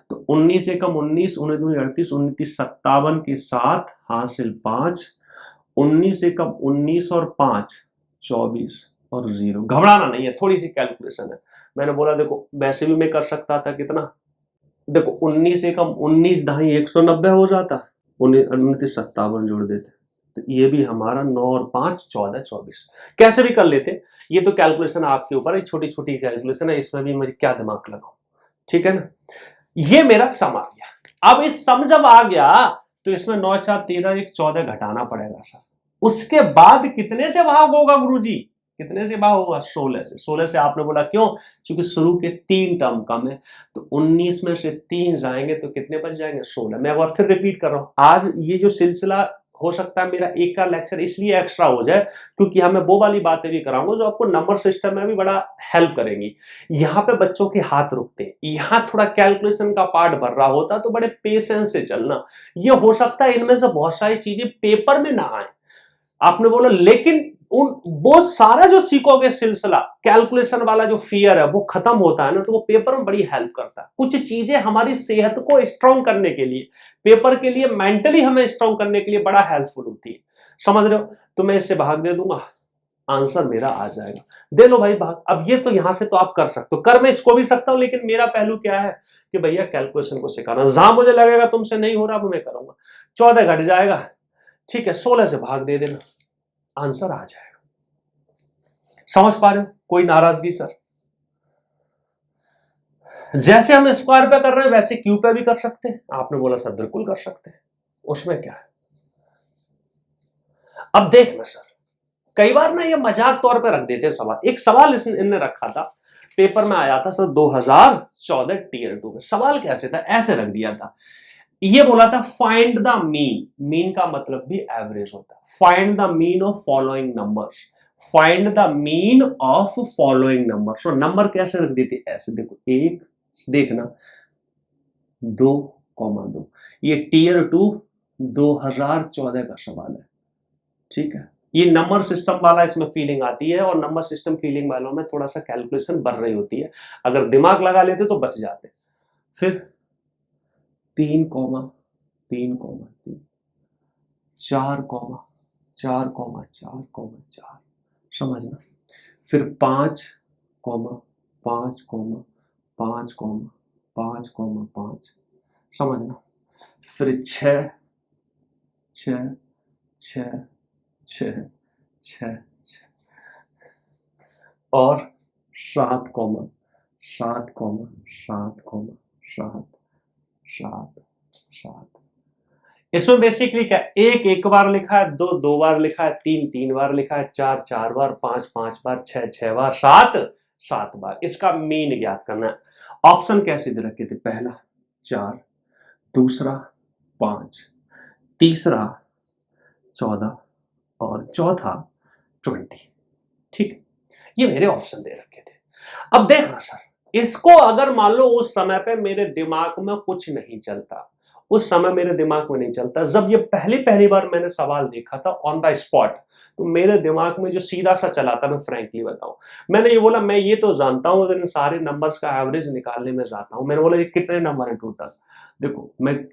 तो 19 एकम 19, 19 दूनी 38, 29 57 के साथ हासिल 5, 19 एकम 19 और 5 24 और 0। घबराना नहीं है, थोड़ी सी कैलकुलेशन है। मैंने बोला देखो वैसे भी मैं कर सकता था कितना, देखो 19 एकम 19 दहाई 190 हो जाता, 29 57 जोड़ देते, तो ये भी हमारा 9 और 5 14 24, कैसे भी कर लेते। ये तो कैलकुलेशन आपके ऊपर है, छोटी छोटी कैलकुलेशन है, इसमें भी मुझे क्या दिमाग लगाऊं, ठीक है ना। ये मेरा सम आ गया। अब इस सम जब आ गया तो इसमें 9 4 13 1 14 घटाना पड़ेगा सर। उसके बाद कितने से भाग होगा गुरुजी, कितने से भाग होगा, 16 से। 16 से आपने बोला क्यों, क्योंकि शुरू के 3 टर्म कम है, तो 19 में से 3 जाएंगे तो कितने बच जाएंगे, 16। मैं एक बार फिर रिपीट कर रहा हूं, आज ये जो सिलसिला हो सकता है मेरा एक का लेक्चर इसलिए एक्स्ट्रा हो जाए क्योंकि हमें वो वाली बातें भी कराऊंगा जो आपको नंबर सिस्टम में भी बड़ा हेल्प करेंगी। यहाँ पे बच्चों के हाथ रुकते हैं, यहाँ थोड़ा कैलकुलेशन का पार्ट भर रहा होता तो बड़े पेशेंस से चलना। ये हो सकता है इनमें से बहुत सारी चीजें पेपर में ना आए, आपने बोला, लेकिन उन वो सारा जो सीखोगे सिलसिला कैलकुलेशन वाला जो फियर है वो खत्म होता है ना, तो वो पेपर में बड़ी हेल्प करता है। कुछ चीजें हमारी सेहत को स्ट्रांग करने के लिए, पेपर के लिए मेंटली हमें स्ट्रांग करने के लिए बड़ा हेल्पफुल होती है, समझ रहे हो। तो मैं इससे भाग दे दूंगा, आंसर मेरा आ जाएगा। दे लो भाई भाग। अब ये तो यहां से तो आप कर सकते हो, कर मैं इसको भी सकता हूं, लेकिन मेरा पहलू क्या है कि भैया कैलकुलेशन को सिखाना, जहां मुझे लगेगा तुमसे नहीं हो रहा वो मैं करूंगा। 14 घट जाएगा, ठीक है, 16 से भाग दे देना, आंसर आ जाएगा। समझ पा रहे हो, कोई नाराजगी सर। जैसे हम स्क्वायर पे कर रहे हैं वैसे क्यूब पे भी कर सकते हैं, आपने बोला सर बिल्कुल कर सकते हैं, उसमें क्या है। अब देखना सर, कई बार ना ये मजाक तौर पे रख देते हैं सवाल। एक सवाल इनने रखा था, पेपर में आया था सर 2014 टीयर 2 में। सवाल कैसे था, ऐसे रख दिया था, ये बोला था फाइंड द मीन, मीन का मतलब भी एवरेज होता है, find the mean of following numbers, find the mean of following number. So number कैसे रख देते, ऐसे देखो, एक देखना 2,2, ये टीयर 2 2014 का सवाल है, ठीक है। ये नंबर सिस्टम वाला इसमें फीलिंग आती है, और नंबर सिस्टम फीलिंग वालों में थोड़ा सा कैलकुलेशन बढ़ रही होती है, अगर दिमाग लगा लेते तो बच जाते। फिर 3,3,3, 4,4,4,4, समझना। फिर 5,5,5,5,5, समझना। फिर 6, 6, 6, 6, 6, और 7,7,7,7,7,7। इसमें बेसिकली क्या, एक बार लिखा है, दो बार लिखा है, तीन बार लिखा है, चार बार, पांच बार, छह बार, सात बार। इसका मीन ज्ञात करना है। ऑप्शन कैसे दे रखे थे, पहला 4, दूसरा 5, तीसरा 14 और चौथा 20, ठीक। ये मेरे ऑप्शन दे रखे थे। अब देखना सर, इसको अगर मान लो उस समय पे मेरे दिमाग में कुछ नहीं चलता, उस समय मेरे दिमाग में नहीं चलता, जब ये पहली बार मैंने सवाल देखा था ऑन द स्पॉट, तो मेरे दिमाग में जो सीधा सा चला था, मैं फ्रैंकली बताऊं, मैंने ये बोला, मैं ये तो जानता हूं अगर इन सारे नंबर्स का एवरेज निकालने में जाता हूं, मैंने बोला ये कितने नंबर है टोटल। देखो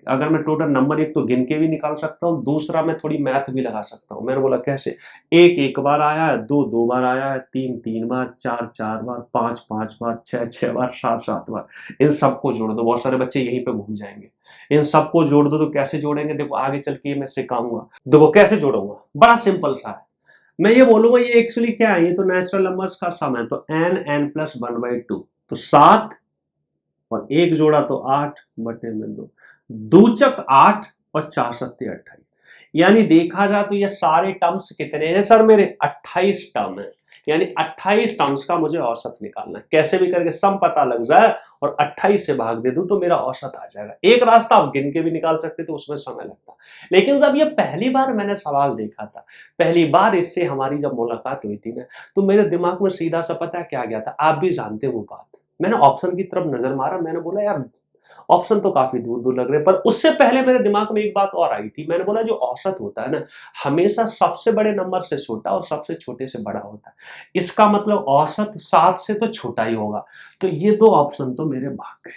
अगर मैं टोटल नंबर एक तो गिन के भी निकाल सकता हूँ, दूसरा मैं थोड़ी मैथ भी लगा सकता हूँ। मैंने बोला कैसे, एक बार आया है, दो बार आया है, तीन बार, चार बार, पांच बार, छह बार, सात बार, इन सबको जोड़ दो। बहुत सारे बच्चे यहीं पे घूम जाएंगे, इन सबको जोड़ दो। तो कैसे जोड़ेंगे, देखो आगे चल के मैं सिखाऊंगा। देखो कैसे जोड़ूंगा, बड़ा सिंपल सा है। मैं ये बोलूंगा ये एक्चुअली क्या है, ये तो नेचुरल नंबर्स का सम है, तो n+1/2, तो 7 और 1 जोड़ा तो 8 बटे में 2, दूचक 8 और 4 सत्ते 28, यानी देखा जाए तो ये सारे टर्म्स कितने हैं सर, मेरे 28 टर्म है, यानी 28 टर्म्स का मुझे औसत निकालना है। कैसे भी करके सम पता लग जाए और 28 से भाग दे दूं तो मेरा औसत आ जाएगा। एक रास्ता आप गिन के भी निकाल सकते थे, उसमें समय लगता, लेकिन जब ये पहली बार मैंने सवाल देखा था, पहली बार इससे हमारी जब मुलाकात हुई थी ना, तो मेरे दिमाग में सीधा सा पता है क्या गया था, आप भी जानते हो वो बात। मैंने ऑप्शन की तरफ नजर मारा, मैंने बोला यार ऑप्शन तो काफी दूर दूर लग रहे हैं, पर उससे पहले मेरे दिमाग में एक बात और आई थी। मैंने बोला जो औसत होता है ना, हमेशा सबसे बड़े नंबर से छोटा और सबसे छोटे से बड़ा होता है, इसका मतलब औसत 7 से तो छोटा ही होगा। तो ये दो ऑप्शन तो मेरे भाग गए,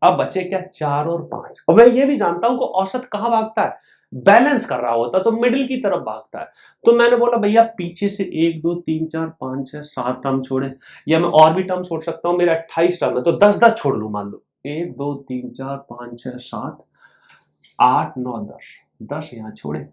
अब बचे क्या, 4 और 5। और मैं ये भी जानता हूं कि औसत कहां भागता है, बैलेंस कर रहा होता तो मिडिल की तरफ भागता है। तो मैंने बोला भैया पीछे से 1 2 3 4 5 6 7 टर्म छोड़े, या मैं और भी टर्म छोड़ सकता हूं, मेरे 28 टर्म है तो 10 10 छोड़ लू, मान लो 1 2 3 4 5 6 7 8 9 10, 10 यहां छोड़े,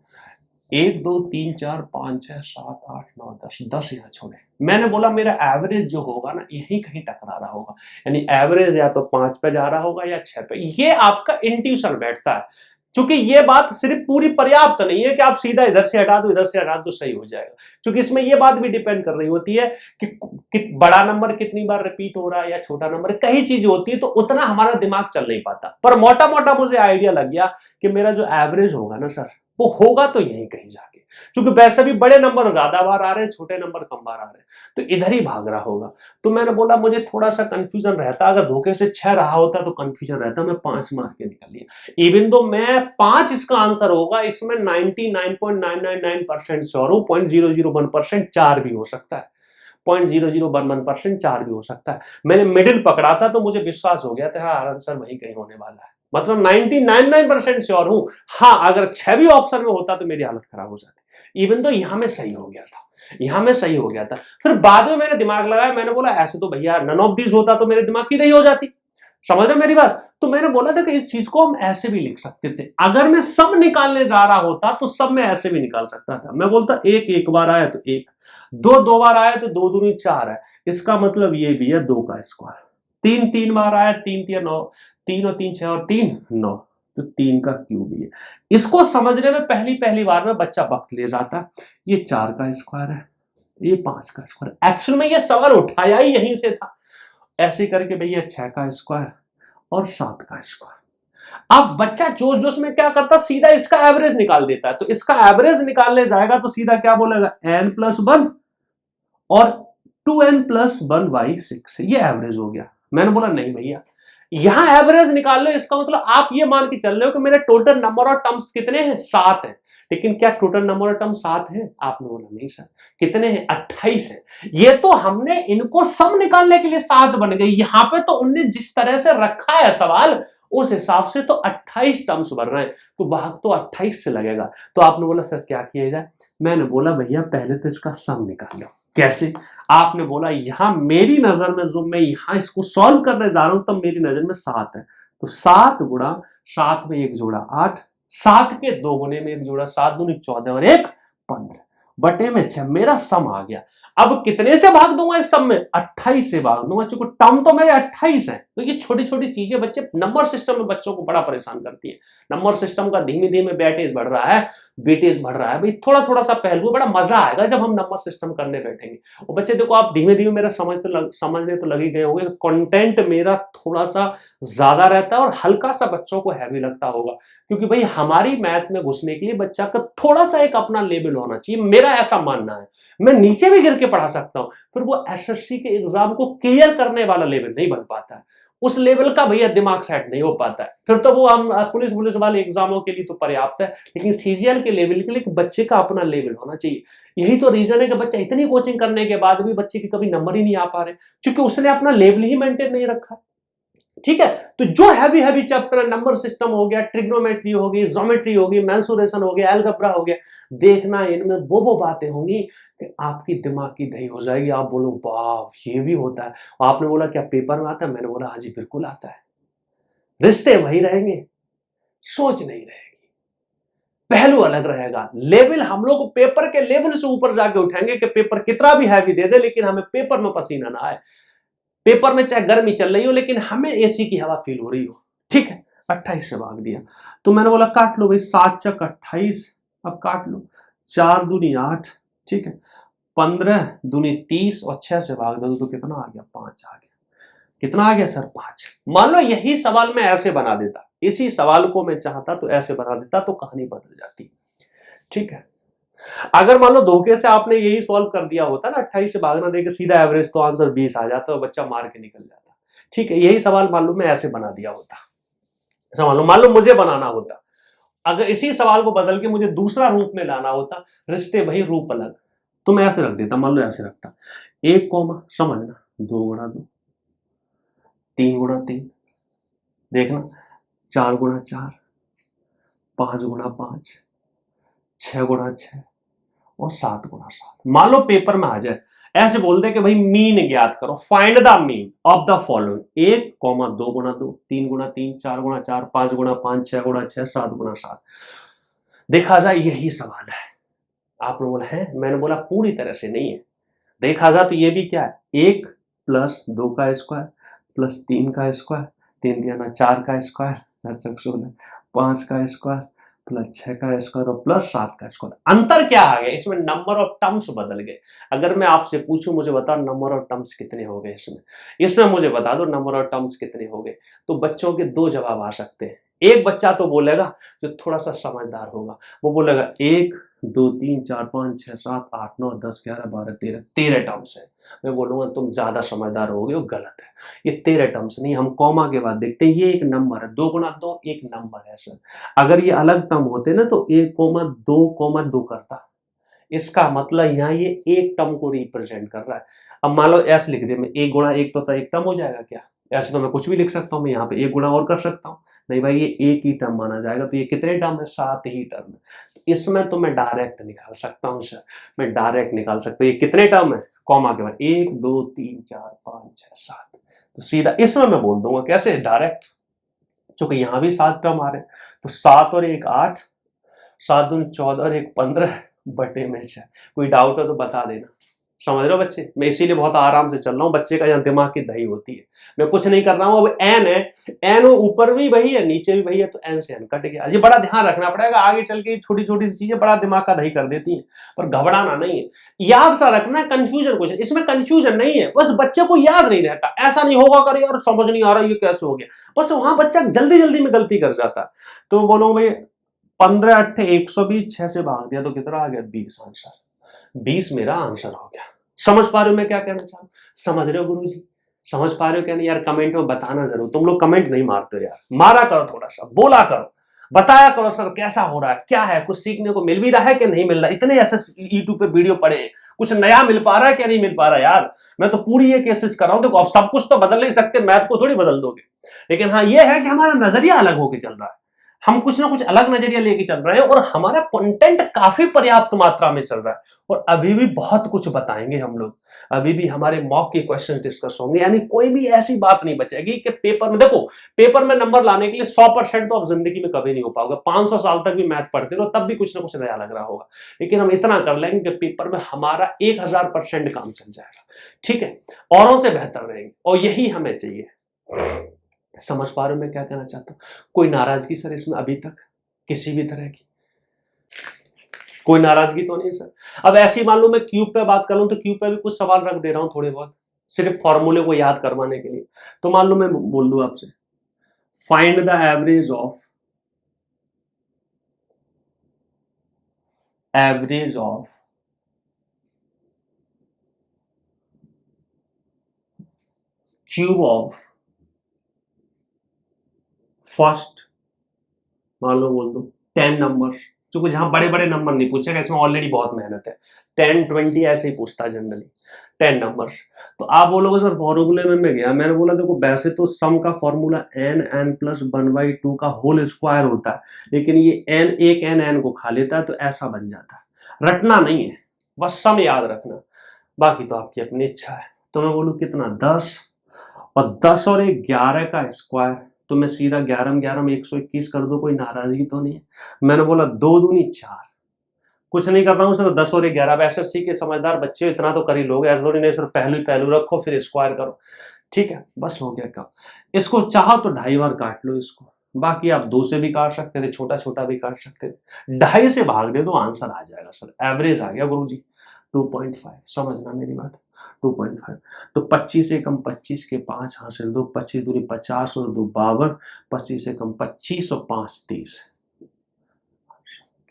1 2 3 4 5 6 7 8 9 10, 10 यहाँ छोड़े। मैंने बोला मेरा एवरेज जो होगा ना यही कहीं टकरा रहा होगा, यानी एवरेज या तो 5 पे जा रहा होगा या 6 पे। ये आपका इंट्यूशन बैठता है, क्योंकि ये बात सिर्फ पूरी पर्याप्त नहीं है कि आप सीधा इधर से हटा दो इधर से हटा दो सही हो जाएगा, क्योंकि इसमें ये बात भी डिपेंड कर रही होती है कि बड़ा नंबर कितनी बार रिपीट हो रहा है या छोटा नंबर, कई चीजें होती है, तो उतना हमारा दिमाग चल नहीं पाता। पर मोटा मोटा मुझे आइडिया लग गया कि मेरा जो एवरेज होगा ना सर, वो होगा तो यही कहीं जाके, क्योंकि वैसे भी बड़े नंबर ज्यादा बार आ रहे हैं, छोटे नंबर कम बार आ रहे हैं, तो इधर ही भाग रहा होगा। तो मैंने बोला मुझे थोड़ा सा कंफ्यूजन रहता, अगर धोखे से 6 रहा होता तो कंफ्यूजन रहता, मैं 5 मार के निकल लिया। इवन दो मैं 5 इसका आंसर होगा, इसमें 99.999% श्योर हूं, 0.001% 4 भी हो सकता है, 0.0011% 4 भी हो सकता है। मैंने मिडिल पकड़ा था तो मुझे विश्वास हो गया था हाँ आंसर वही कहीं होने वाला है, मतलब 99.9% श्योर हूं। हाँ अगर 6 भी ऑप्शन में होता तो मेरी हालत खराब हो जाती, इवन तो यहां में सही हो गया था, यहां में सही हो गया था। फिर बाद में मैंने दिमाग लगाया, मैंने बोला ऐसे तो भैया नन ऑफ दीज होता तो मेरे दिमाग की नहीं हो जाती, समझ रहे मेरी बात। तो मैंने बोला था कि इस चीज को हम ऐसे भी लिख सकते थे, अगर मैं सब निकालने जा रहा होता तो सब में ऐसे भी निकाल सकता था। मैं बोलता एक एक बार आया तो एक, दो दो बार आया तो 2 दूनी 4 है, इसका मतलब ये भी है 2 का स्क्वायर, 3 3 बार आया 3 3 9, 3 और 3 6 और 3 9, तो 3 का क्यूब भी है। इसको समझने में पहली पहली बार में बच्चा वक्त ले जाता है, ये 4 का स्क्वायर है, ये 5 का स्क्वायर, एक्चुअल में ये सवाल उठाया ही यहीं से था। ऐसे करके भैया 6 का स्क्वायर और 7 का स्क्वायर। अब बच्चा जोश जोश में क्या करता, सीधा इसका एवरेज निकाल देता है। तो इसका एवरेज निकालने जाएगा तो सीधा क्या बोलेगा, n+1 और 2n+1/6, ये एवरेज हो गया। मैंने बोला नहीं भैया यहां एवरेज निकाल लो, इसका मतलब आप ये मान के चल रहे हो कि मेरे टोटल नंबर ऑफ टर्म्स कितने हैं, 7 हैं। लेकिन क्या टोटल नंबर ऑफ टर्म 7 है, आपने बोला नहीं सर, कितने हैं, 28 है। ये तो हमने इनको सब निकालने के लिए 7 बन गई, यहां पे तो उनने जिस तरह से रखा है सवाल उस हिसाब से तो 28 टर्म्स बन रहे हैं, तो भाग तो 28 से लगेगा। तो आपने बोला सर क्या किया जाए, मैंने बोला भैया पहले तो इसका सम निकाल लो। कैसे, आपने बोला यहां मेरी नजर में जो मैं यहां इसको सॉल्व करने जा रहा हूं तब मेरी नजर में 7 है, तो 7 गुणा 7 में 1 जोड़ा 8, 7 के 2 गुने में 1 जोड़ा 7 दूनी 14 और 1 15 बटे में 6, मेरा सम आ गया। अब कितने से भाग दूंगा इस सम में, 28 से भाग दूंगा, क्योंकि टर्म तो मेरे 28 है। तो ये छोटी छोटी चीजें बच्चे नंबर सिस्टम में बच्चों को बड़ा परेशान करती है। नंबर सिस्टम का धीमे धीमे वेटेज बढ़ रहा है, वेटेज बढ़ रहा है भाई, थोड़ा थोड़ा सा पहलू, बड़ा मजा आएगा जब हम नंबर सिस्टम करने बैठेंगे। और बच्चे देखो आप धीमे धीमे मेरा समझने तो लगे गए होंगे, कंटेंट मेरा थोड़ा सा ज्यादा रहता है और हल्का सा बच्चों को हैवी लगता होगा, क्योंकि भाई हमारी मैथ में घुसने के लिए बच्चा का थोड़ा सा एक अपना लेवल होना चाहिए, मेरा ऐसा मानना है। मैं नीचे भी गिर के पढ़ा सकता हूं, फिर वो एसएससी के एग्जाम को क्लियर करने वाला लेवल नहीं बन पाता है, उस लेवल का भैया दिमाग सेट नहीं हो पाता है। फिर तो वो हम पुलिस वाले एग्जामों के लिए तो पर्याप्त है, लेकिन सीजीएल के लेवल के लिए बच्चे का अपना लेवल होना चाहिए। यही तो रीजन है कि बच्चा इतनी कोचिंग करने के बाद भी बच्चे के कभी नंबर ही नहीं आ पा रहे, क्योंकि उसने अपना लेवल ही मेंटेन नहीं रखा। ठीक है, तो जो heavy heavy chapter, number system हो गया, ट्रिग्नोमेट्री हो गई, ज्योमेट्री हो गई, मेंसुरेशन हो गया, अलजेब्रा हो गया, देखना इनमें वो बातें होंगी कि आपकी दिमाग की दही हो जाएगी, आप बोलो वाह ये भी होता है। आपने बोला क्या पेपर में आता है, मैंने बोला हाँ जी बिल्कुल आता है। रिश्ते वही रहेंगे, सोच नहीं रहेगी, पहलू अलग रहेगा, लेवल हम लोग पेपर के लेवल से ऊपर जाके उठाएंगे कि पेपर कितना भी हैवी दे दे लेकिन हमें पेपर में पसीना ना आए, पेपर में चाहे गर्मी चल रही हो लेकिन हमें एसी की हवा फील हो रही हो। ठीक है, 28 से भाग दिया, तो मैंने बोला काट लो भाई, 7 चक 28, अब काट लो, 4 दूनी 8, ठीक है, 15 दूनी 30 और 6 से भाग दो तो कितना आ गया, 5 आ गया। कितना आ गया सर, 5। मान लो यही सवाल मैं ऐसे बना देता, इसी सवाल को मैं चाहता तो ऐसे बना देता तो कहानी बदल जाती। ठीक है, अगर मान लो धोखे से आपने यही सॉल्व कर दिया होता ना, 28 से भागना देके सीधा एवरेज, तो आंसर 20 आ जाता और बच्चा मार के निकल जाता। ठीक है, यही सवाल मान लो मैं ऐसे बना दिया होता, मान लो मुझे बनाना होता, अगर इसी सवाल को बदल के मुझे दूसरा रूप में लाना होता, रिश्ते वही रूप अलग, तो मैं ऐसे रख देता, मान लो ऐसे रखता, 1 कॉमा समझना 2 गुणा 2, 3 गुणा 3, देखना 4 गुणा 4, 5 गुणा 5, 6 गुणा 6 और 7 गुणा 7। मान लो पेपर में आ जाए ऐसे बोल दे कि भाई मीन ज्ञात करो, find the mean of the following 1, 2 गुणा 2, 3 गुणा 3, 4 गुणा 4, 5 गुणा 5, 6 गुणा 6, 7 गुणा 7। देखा जाए यही सवाल है। आपने बोला है, मैंने बोला पूरी तरह से नहीं है। देखा जाए तो ये भी क्या है, 1 प्लस 2 का स्क्वायर प्लस 3 का स्क्वायर, 3 दिया 4 का स्क्वायर, 16, 5 का स्क्वायर प्लस 6 का स्क्वायर और प्लस 7 का स्क्वायर। अंतर क्या आ गया इसमें, नंबर ऑफ टर्म्स बदल गए। अगर मैं आपसे पूछूं मुझे बताओ नंबर ऑफ टर्म्स कितने हो गए इसमें मुझे बता दो नंबर ऑफ टर्म्स कितने हो गए। तो बच्चों के दो जवाब आ सकते हैं। एक बच्चा तो बोलेगा जो थोड़ा सा समझदार होगा, वो बोलेगा 1 2 3 4 5 6 7 8 9 10 11 12 13 टर्म्स है। मैं बोलूंगा तुम ज्यादा समझदार हो गए, वो गलत है। ये 13 टर्म्स नहीं, हम कॉमा के बाद देखते हैं ये एक नंबर है, 2 गुणा 2 एक नंबर है सर। अगर ये अलग टर्म होते ना तो 1,2,2 करता। इसका मतलब यहाँ ये एक टर्म को रिप्रेजेंट कर रहा है। अब मान लो ऐसे लिख दे मैं 1 गुणा 1 तो एक टर्म हो जाएगा क्या? ऐसे तो मैं कुछ भी लिख सकता हूँ, मैं यहाँ पे 1 गुणा और कर सकता हूँ। नहीं भाई ये एक ही टर्म माना जाएगा। तो ये कितने टर्म है? 7 ही टर्म है। इसमें तो मैं डायरेक्ट निकाल सकता हूँ सर, मैं डायरेक्ट निकाल सकता हूँ। ये कितने टर्म है? कॉमा के बाद 1 2 3 4 5 6 7। तो सीधा इसमें मैं बोल दूंगा कैसे, डायरेक्ट। चूंकि यहाँ भी 7 टर्म आ रहे हैं तो 7 और 1 8, 7 दूनी 14 और 1 15 बटे में 6। कोई डाउट है तो बता देना। समझ रहे हो बच्चे? मैं इसीलिए बहुत आराम से चल रहा हूँ, बच्चे का यहाँ दिमाग की दही होती है। मैं कुछ नहीं कर रहा हूँ। अब एन है, एन ऊपर भी वही है नीचे भी वही है, तो एन से एन कट गया। ये बड़ा ध्यान रखना पड़ेगा, आगे चल के छोटी छोटी सी चीजें बड़ा दिमाग का दही कर देती हैं। पर घबराना नहीं है, याद सा रखना। कंफ्यूजन कुछ इसमें कंफ्यूजन नहीं है, बस बच्चे को याद नहीं रहता। ऐसा नहीं होगा कर यार समझ नहीं आ रहा ये कैसे हो गया, बस वहां बच्चा जल्दी जल्दी में गलती कर जाता। तो बोलो भाई 15 8 120, 6 से भाग दिया तो कितना आ गया? 20 आंसर। 20 मेरा आंसर हो गया। समझ पा रहे हो मैं क्या कहना चाह रहा हूं? समझ रहे हो गुरुजी? समझ पा रहे हो क्या नहीं यार? कमेंट में बताना जरूर। तुम लोग कमेंट नहीं मारते हो यार, मारा करो, थोड़ा सा बोला करो, बताया करो सर कैसा हो रहा है, क्या है, कुछ सीखने को मिल भी रहा है कि नहीं मिल रहा। इतने ऐसे यूट्यूब पे वीडियो पड़े हैं, कुछ नया मिल पा रहा है क्या नहीं मिल पा रहा यार? मैं तो पूरी ये कोशिश कर रहा हूं। देखो अब सब कुछ तो बदल नहीं सकते, मैथ को थोड़ी बदल दोगे, लेकिन हाँ ये है कि हमारा नजरिया अलग होके चल रहा है। हम कुछ ना कुछ अलग नजरिया लेके चल रहे हैं और हमारा कंटेंट काफी पर्याप्त मात्रा में चल रहा है। और अभी भी बहुत कुछ बताएंगे हम लोग, अभी भी हमारे मॉक के क्वेश्चन डिस्कस होंगे। यानी कोई भी ऐसी बात नहीं बचेगी कि पेपर में, देखो पेपर में नंबर लाने के लिए 100% तो आप जिंदगी में कभी नहीं हो पाओगे। 500 साल तक भी मैथ पढ़ते रहो तब भी कुछ ना कुछ नया लग रहा होगा। लेकिन हम इतना कर लेंगे कि पेपर में हमारा 1000% काम चल जाएगा। ठीक है, औरों से बेहतर रहेंगे और यही हमें चाहिए। समझ पा रहे हो मैं क्या कहना चाहता हूँ? कोई नाराजगी सर इसमें अभी तक किसी भी तरह की? कोई नाराजगी तो नहीं सर? अब ऐसी मान लो मैं क्यूब पे बात कर लूं तो क्यूब पे भी कुछ सवाल रख दे रहा हूं थोड़े बहुत, सिर्फ फॉर्मूले को याद करवाने के लिए। तो मान लो मैं बोल दूं आपसे find the average of cube of first, मान लो बोल दो 10 नंबर। क्योंकि जहां बड़े बड़े नंबर नहीं पूछेगा, इसमें ऑलरेडी बहुत मेहनत है। 10 20 ऐसे ही पूछता है जनरली, 10 नंबर। तो आप बोलोगे सर फॉर्मूले में मैं गया, मैंने बोला देखो वैसे तो सम का फॉर्मूला n प्लस 1/2 का होल स्क्वायर होता है, लेकिन ये n एक n को खा लेता है तो ऐसा बन जाता है। रटना नहीं है, बस सम याद रखना, बाकी तो आपकी अपनी इच्छा है। तो मैं बोलूं कितना 10 और 10 और 11 का स्क्वायर, तो मैं सीधा 11 में 11 में 121 कर दो, कोई नाराजगी तो नहीं है। मैंने बोला 2 दूनी 4, कुछ नहीं कर रहा हूँ सर 10 और 11। एसएससी के समझदार बच्चे इतना तो कर ही लोगे, ऐसा थोड़ी नहीं सर पहलू पहलू रखो फिर स्क्वायर करो। ठीक है बस हो गया काम। इसको चाहो तो 2.5 बार काट लो इसको, बाकी आप 2 से भी काट सकते थे, छोटा छोटा भी काट सकते थे। 2.5 से भाग दे दो आंसर आ जाएगा सर, एवरेज आ गया गुरुजी 2.5। समझना मेरी बात, 2.5। तो 25 से कम 25 के 5 हासिल 2, 25 दूनी 50 और 2 52, 25 से कम 25 और 5 30,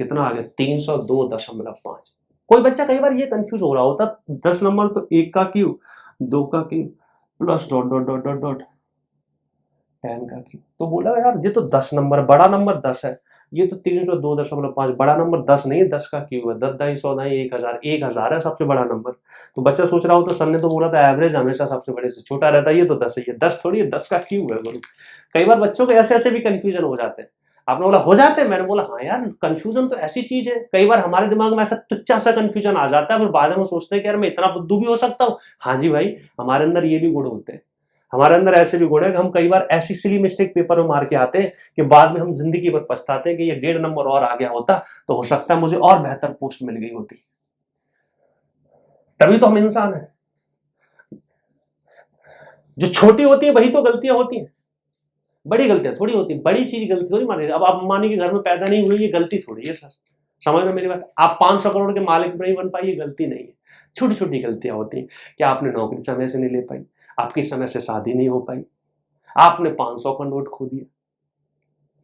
कितना आ गया 302.5। कोई बच्चा कई बार ये कंफ्यूज हो रहा होता 10 नंबर तो 1 का क्यूब 2 का cube plus dot dot dot dot dot 10 का क्यूब, तो बोला यार ये तो 10 नंबर, बड़ा नंबर 10 है, ये तो 302.5 बड़ा नंबर 10 नहीं है, 10 का क्यूब है, 10 ढाई 100 ढाई 1000, 1000 है सबसे बड़ा नंबर। तो बच्चा सोच रहा हो तो सर ने तो बोला था एवरेज हमेशा सबसे बड़े से छोटा रहता है, ये तो 10 ही है, 10 थोड़ी है, 10 का क्यूब है गुरु। कई बार बच्चों को ऐसे ऐसे भी कंफ्यूजन हो जाते हैं। आपने बोला हो जाते हैं, मैंने बोला हाँ यार कंफ्यूजन तो ऐसी चीज है, कई बार हमारे दिमाग में ऐसा तुच्चा सा कंफ्यूजन आ जाता है, फिर बाद में सोचते हैं कि यार मैं इतना बुद्धू भी हो सकता हूँ। हाँ जी भाई, हमारे अंदर ये भी गुण होते हैं, हमारे अंदर ऐसे भी गुण है कि हम कई बार ऐसी सिली मिस्टेक पेपर में मार के आते हैं कि बाद में हम जिंदगी भर पछताते हैं कि ये 1.5 नंबर और आ गया होता तो हो सकता है मुझे और बेहतर पोस्ट मिल गई होती। तभी तो हम इंसान हैं। जो छोटी होती है वही तो गलतियां होती हैं, बड़ी गलतियां थोड़ी होती है, बड़ी चीज गलती थोड़ी मानी। अब आप मानिए कि घर में पैदा नहीं हुई, ये गलती थोड़ी है सर, समझ रहे हो मेरी बात। आप 500 करोड़ के मालिक नहीं बन पाई, ये गलती नहीं है, छोटी छोटी गलतियां होती हैं कि आपने नौकरी समय से नहीं ले पाई, आपकी समय से शादी नहीं हो पाई, आपने 500 का नोट खो दिया,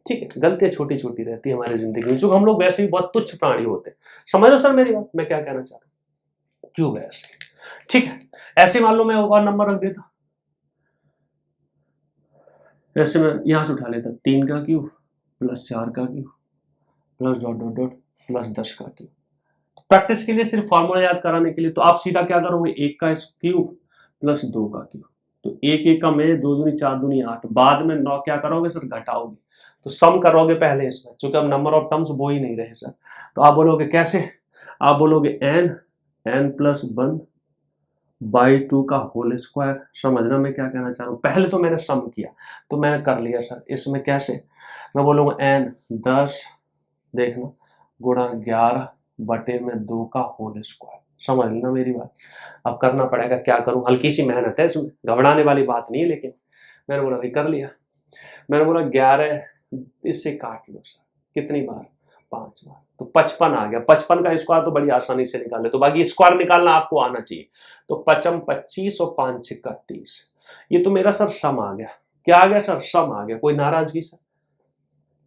ठीक है, गलतियां छोटी छोटी रहती है हमारी जिंदगी में, जो हम लोग वैसे ही बहुत तुच्छ प्राणी होते हैं। समझ लो सर मेरी बात, मैं क्या कहना चाह रहा हूँ, क्यों वैसे, ठीक है। ऐसे मान लो मैं और नंबर रख देता, ऐसे मैं यहां से उठा लेता 3 का क्यूब प्लस 4 का cube plus dot dot dot plus 10 का क्यूब। प्रैक्टिस के लिए सिर्फ फॉर्मूला याद कराने के लिए तो आप सीधा क्या करोगे, 1 का क्यूब प्लस 2 का क्यूब, तो 1 1 का में 2 दूनी 4 दूनी 8, बाद में 9 क्या करोगे सर, घटाओगे, तो सम करोगे पहले इसमें, क्योंकि अब नंबर ऑफ टर्म्स वो ही नहीं रहे सर। तो आप बोलोगे कैसे, आप बोलोगे n प्लस 1 बाई 2 का होल स्क्वायर। समझना मैं क्या कहना चाह रहा हूँ, पहले तो मैंने सम किया तो मैंने कर लिया सर, इसमें कैसे, मैं बोलूंगा n 10 देखना गुणा 11 बटे में 2 का होल स्क्वायर। समझ लेना मेरी बात, अब करना पड़ेगा, क्या करूं, हल्की सी मेहनत है इसमें, घबराने वाली बात नहीं है, लेकिन मैंने बोला भाई कर लिया। मैंने बोला 11 इससे काट लो सर, कितनी बार, 5 बार, तो 55 आ गया। 55 का स्क्वायर तो बड़ी आसानी से निकाले, तो बाकी स्क्वायर निकालना आपको आना चाहिए। तो 55 25 और 5 6 30, ये तो मेरा सर सम आ गया। क्या आ गया सर, सम आ गया, कोई नाराजगी सर,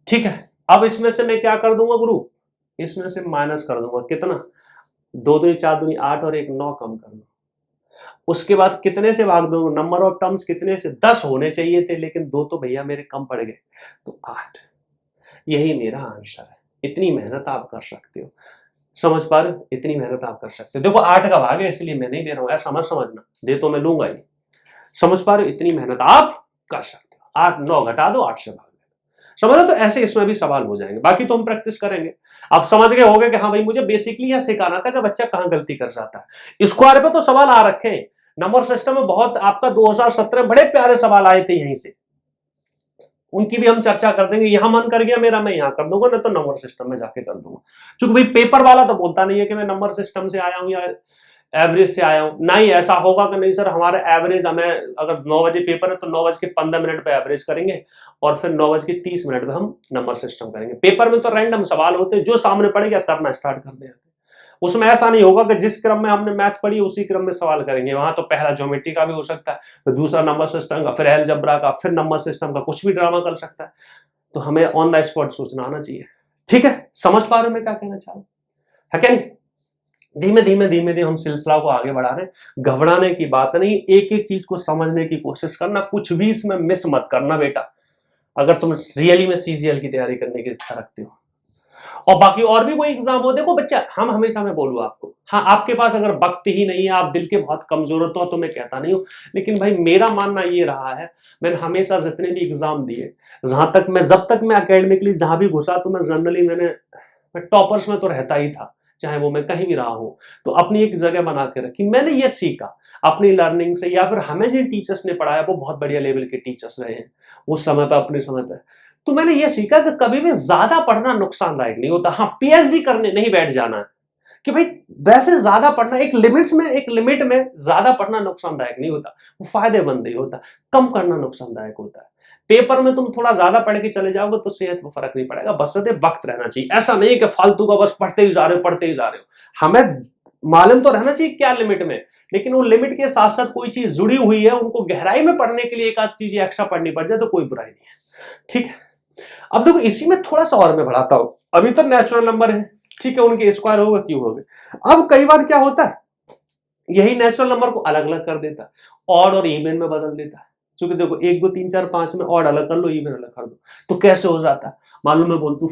ठीक है। अब इसमें से मैं क्या कर दूंगा गुरु, इसमें से माइनस कर दूंगा, कितना, 2 दूनी 4 दूनी 8 और 1 9 कम कर दो। उसके बाद कितने से भाग दो, नंबर ऑफ टर्म्स कितने से, 10 होने चाहिए थे, लेकिन 2 तो भैया मेरे कम पड़ गए, तो 8। यही मेरा आंसर है। इतनी मेहनत आप कर सकते हो, समझ पा रहे हो, इतनी मेहनत आप कर सकते हो। देखो 8 का भाग है इसलिए मैं नहीं दे रहा हूं, ऐसा मत समझना, दे तो मैं लूंगा ही। समझ पा रहे हो, इतनी मेहनत आप कर सकते हो। 8 9 घटा दो, 8 से भाग दो, समझ लो। तो ऐसे इसमें भी सवाल हो जाएंगे, बाकी तो हम प्रैक्टिस करेंगे। आप समझ गए होंगे कि हाँ भाई मुझे बेसिकली यह सिखाना था कि बच्चा कहां गलती कर जाता है। स्क्वायर पे तो सवाल आ रखे हैं, नंबर सिस्टम में बहुत आपका 2017 बड़े प्यारे सवाल आए थे यहीं से, उनकी भी हम चर्चा कर देंगे। यहां मन कर गया मेरा, मैं यहां कर दूंगा, ना तो नंबर सिस्टम में जाके कर दूंगा, क्योंकि भाई पेपर वाला तो बोलता नहीं है कि मैं नंबर सिस्टम से आया हूं या एवरेज से आया हूं। ना ही ऐसा होगा कि नहीं सर हमारे एवरेज, हमें अगर 9 बजे पेपर है तो 9:15 पे एवरेज करेंगे और फिर 9:30 पे हम नंबर सिस्टम करेंगे। पेपर में तो रैंडम सवाल होते हैं, जो सामने पड़ेगा करना स्टार्ट कर देते हैं। उसमें ऐसा नहीं होगा कि जिस क्रम में हमने मैथ पढ़ी उसी क्रम में सवाल करेंगे। वहां तो पहला ज्योमेट्री का भी हो सकता है, फिर दूसरा नंबर सिस्टम का, फिर अलजेब्रा का, फिर नंबर सिस्टम का, कुछ भी ड्रामा कर सकता है। तो हमें ऑन द स्पॉट सोचना आना चाहिए, ठीक है। समझ पा रहे हो मैं क्या कहना चाह रहा हूं, है क्या नहीं। धीमे धीमे धीमे धीमे हम सिलसिला को आगे बढ़ा रहे हैं, घबराने की बात नहीं, एक एक चीज को समझने की कोशिश करना, कुछ भी इसमें मिस मत करना बेटा, अगर तुम रियली में सीजीएल की तैयारी करने की इच्छा रखते हो। और बाकी और भी कोई एग्जाम हो, देखो बच्चा हम हमेशा मैं बोलूँ आपको, हाँ आपके पास अगर वक्त ही नहीं है, आप दिल के बहुत कमजोर हो तो मैं कहता नहीं हूँ, लेकिन भाई मेरा मानना ये रहा है, मैंने हमेशा जितने भी एग्जाम दिए, जहां तक मैं, जब तक मैं अकेडमिकली जहां भी घुसा तो मैं जनरली मैं टॉपर्स में तो रहता ही था, चाहे वो मैं कहीं भी रहा हूं। तो अपनी एक जगह बना के रखी, मैंने ये सीखा अपनी लर्निंग से, या फिर हमें जिन टीचर्स ने पढ़ाया वो बहुत बढ़िया लेवल के टीचर्स रहे हैं उस समय पर, अपने समय पर। तो मैंने ये सीखा कि कभी भी ज्यादा पढ़ना नुकसानदायक नहीं होता। हाँ पीएचडी करने नहीं बैठ जाना है कि भाई वैसे ज्यादा पढ़ना, एक लिमिट्स में, एक लिमिट में ज्यादा पढ़ना नुकसानदायक नहीं होता, वो फायदेमंद नहीं होता। कम करना नुकसानदायक होता है। पेपर में तुम थोड़ा ज्यादा पढ़ के चले जाओगे तो सेहत में फर्क नहीं पड़ेगा, बशर्ते वक्त रहना चाहिए। ऐसा नहीं कि फालतू का बस पढ़ते ही जा रहे हो, पढ़ते ही जा रहे हो। हमें मालूम तो रहना चाहिए क्या लिमिट में, लेकिन वो लिमिट के साथ साथ कोई चीज जुड़ी हुई है, उनको गहराई में पढ़ने के लिए एक आध चीज एक्स्ट्रा पढ़नी पड़ जाए तो कोई बुराई नहीं है, ठीक है। अब देखो इसी में थोड़ा सा और मैं बढ़ाता हूं, अभी तो नेचुरल नंबर है, ठीक है, उनके स्क्वायर होगा क्यों होगा। अब कई बार क्या होता है, यही नेचुरल नंबर को अलग अलग कर देता है, ऑड और इवन में बदल देता है। क्योंकि देखो 1 2 3 4 5 में ऑड अलग कर लो, इवन अलग कर दो, तो कैसे हो जाता है। मालूम मैं बोलतू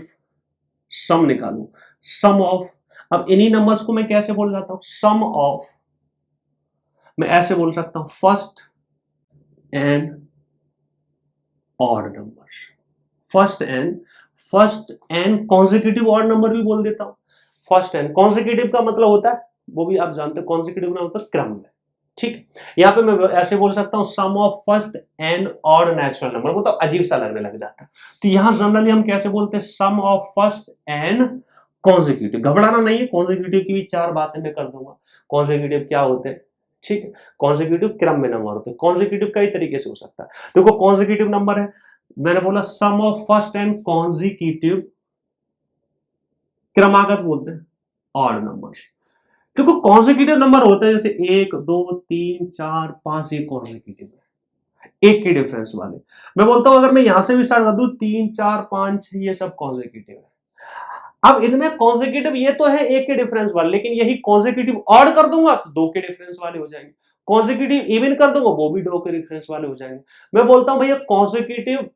सम निकालू, सम ऑफ, अब इन्हीं नंबर्स को मैं कैसे बोल जाता हूं, सम ऑफ, मैं ऐसे बोल सकता हूं first n odd numbers, first and consecutive odd number भी बोल देता हूं। फर्स्ट एंड कॉन्जिक्यूटिव का मतलब होता है, वो भी आप जानते हैं, कॉन्जिक्यूटिव का मतलब क्रम में, ठीक। यहां पे मैं ऐसे बोल सकता हूं sum of first n odd natural number, वो तो अजीब सा लगने लग जाता है। तो यहां जनरली हम कैसे बोलते हैं, सम ऑफ फर्स्ट एंड कॉन्जिक्यूटिव। घबराना नहीं है, कॉन्जिक्यूटिव की भी 4 बातें मैं कर दूंगा। कॉन्जिक्यूटिव क्या होते हैं, ठीक है, कॉन्जिक्यूटिव क्रम में नंबर होते हैं। कॉन्जिक्यूटिव कई तरीके से हो सकता है, देखो कॉन्जिक्यूटिव नंबर है, मैंने बोला sum of first and consecutive, क्रमागत बोलते हैं ऑड नंबर्स। देखो कॉन्जिक्यूटिव नंबर होते हैं जैसे 1 2 3 4 5, ये कॉन्जिक्यूटिव है, एक के डिफरेंस वाले। मैं बोलता हूं अगर मैं यहां से भी स्टार्ट कर दूं 3 4 5 6, ये सब कॉन्जिक्यूटिव है। अब इनमें कॉन्जिक्यूटिव ये तो है एक के डिफरेंस वाले, लेकिन यही कॉन्जिक्यूटिव ऑड कर दूंगा तो 2 के डिफरेंस वाले हो जाएंगे, कॉन्जिक्यूटिव इवन कर दूंगा वो भी 2 के डिफरेंस वाले हो जाएंगे। मैं बोलता हूं भैया consecutive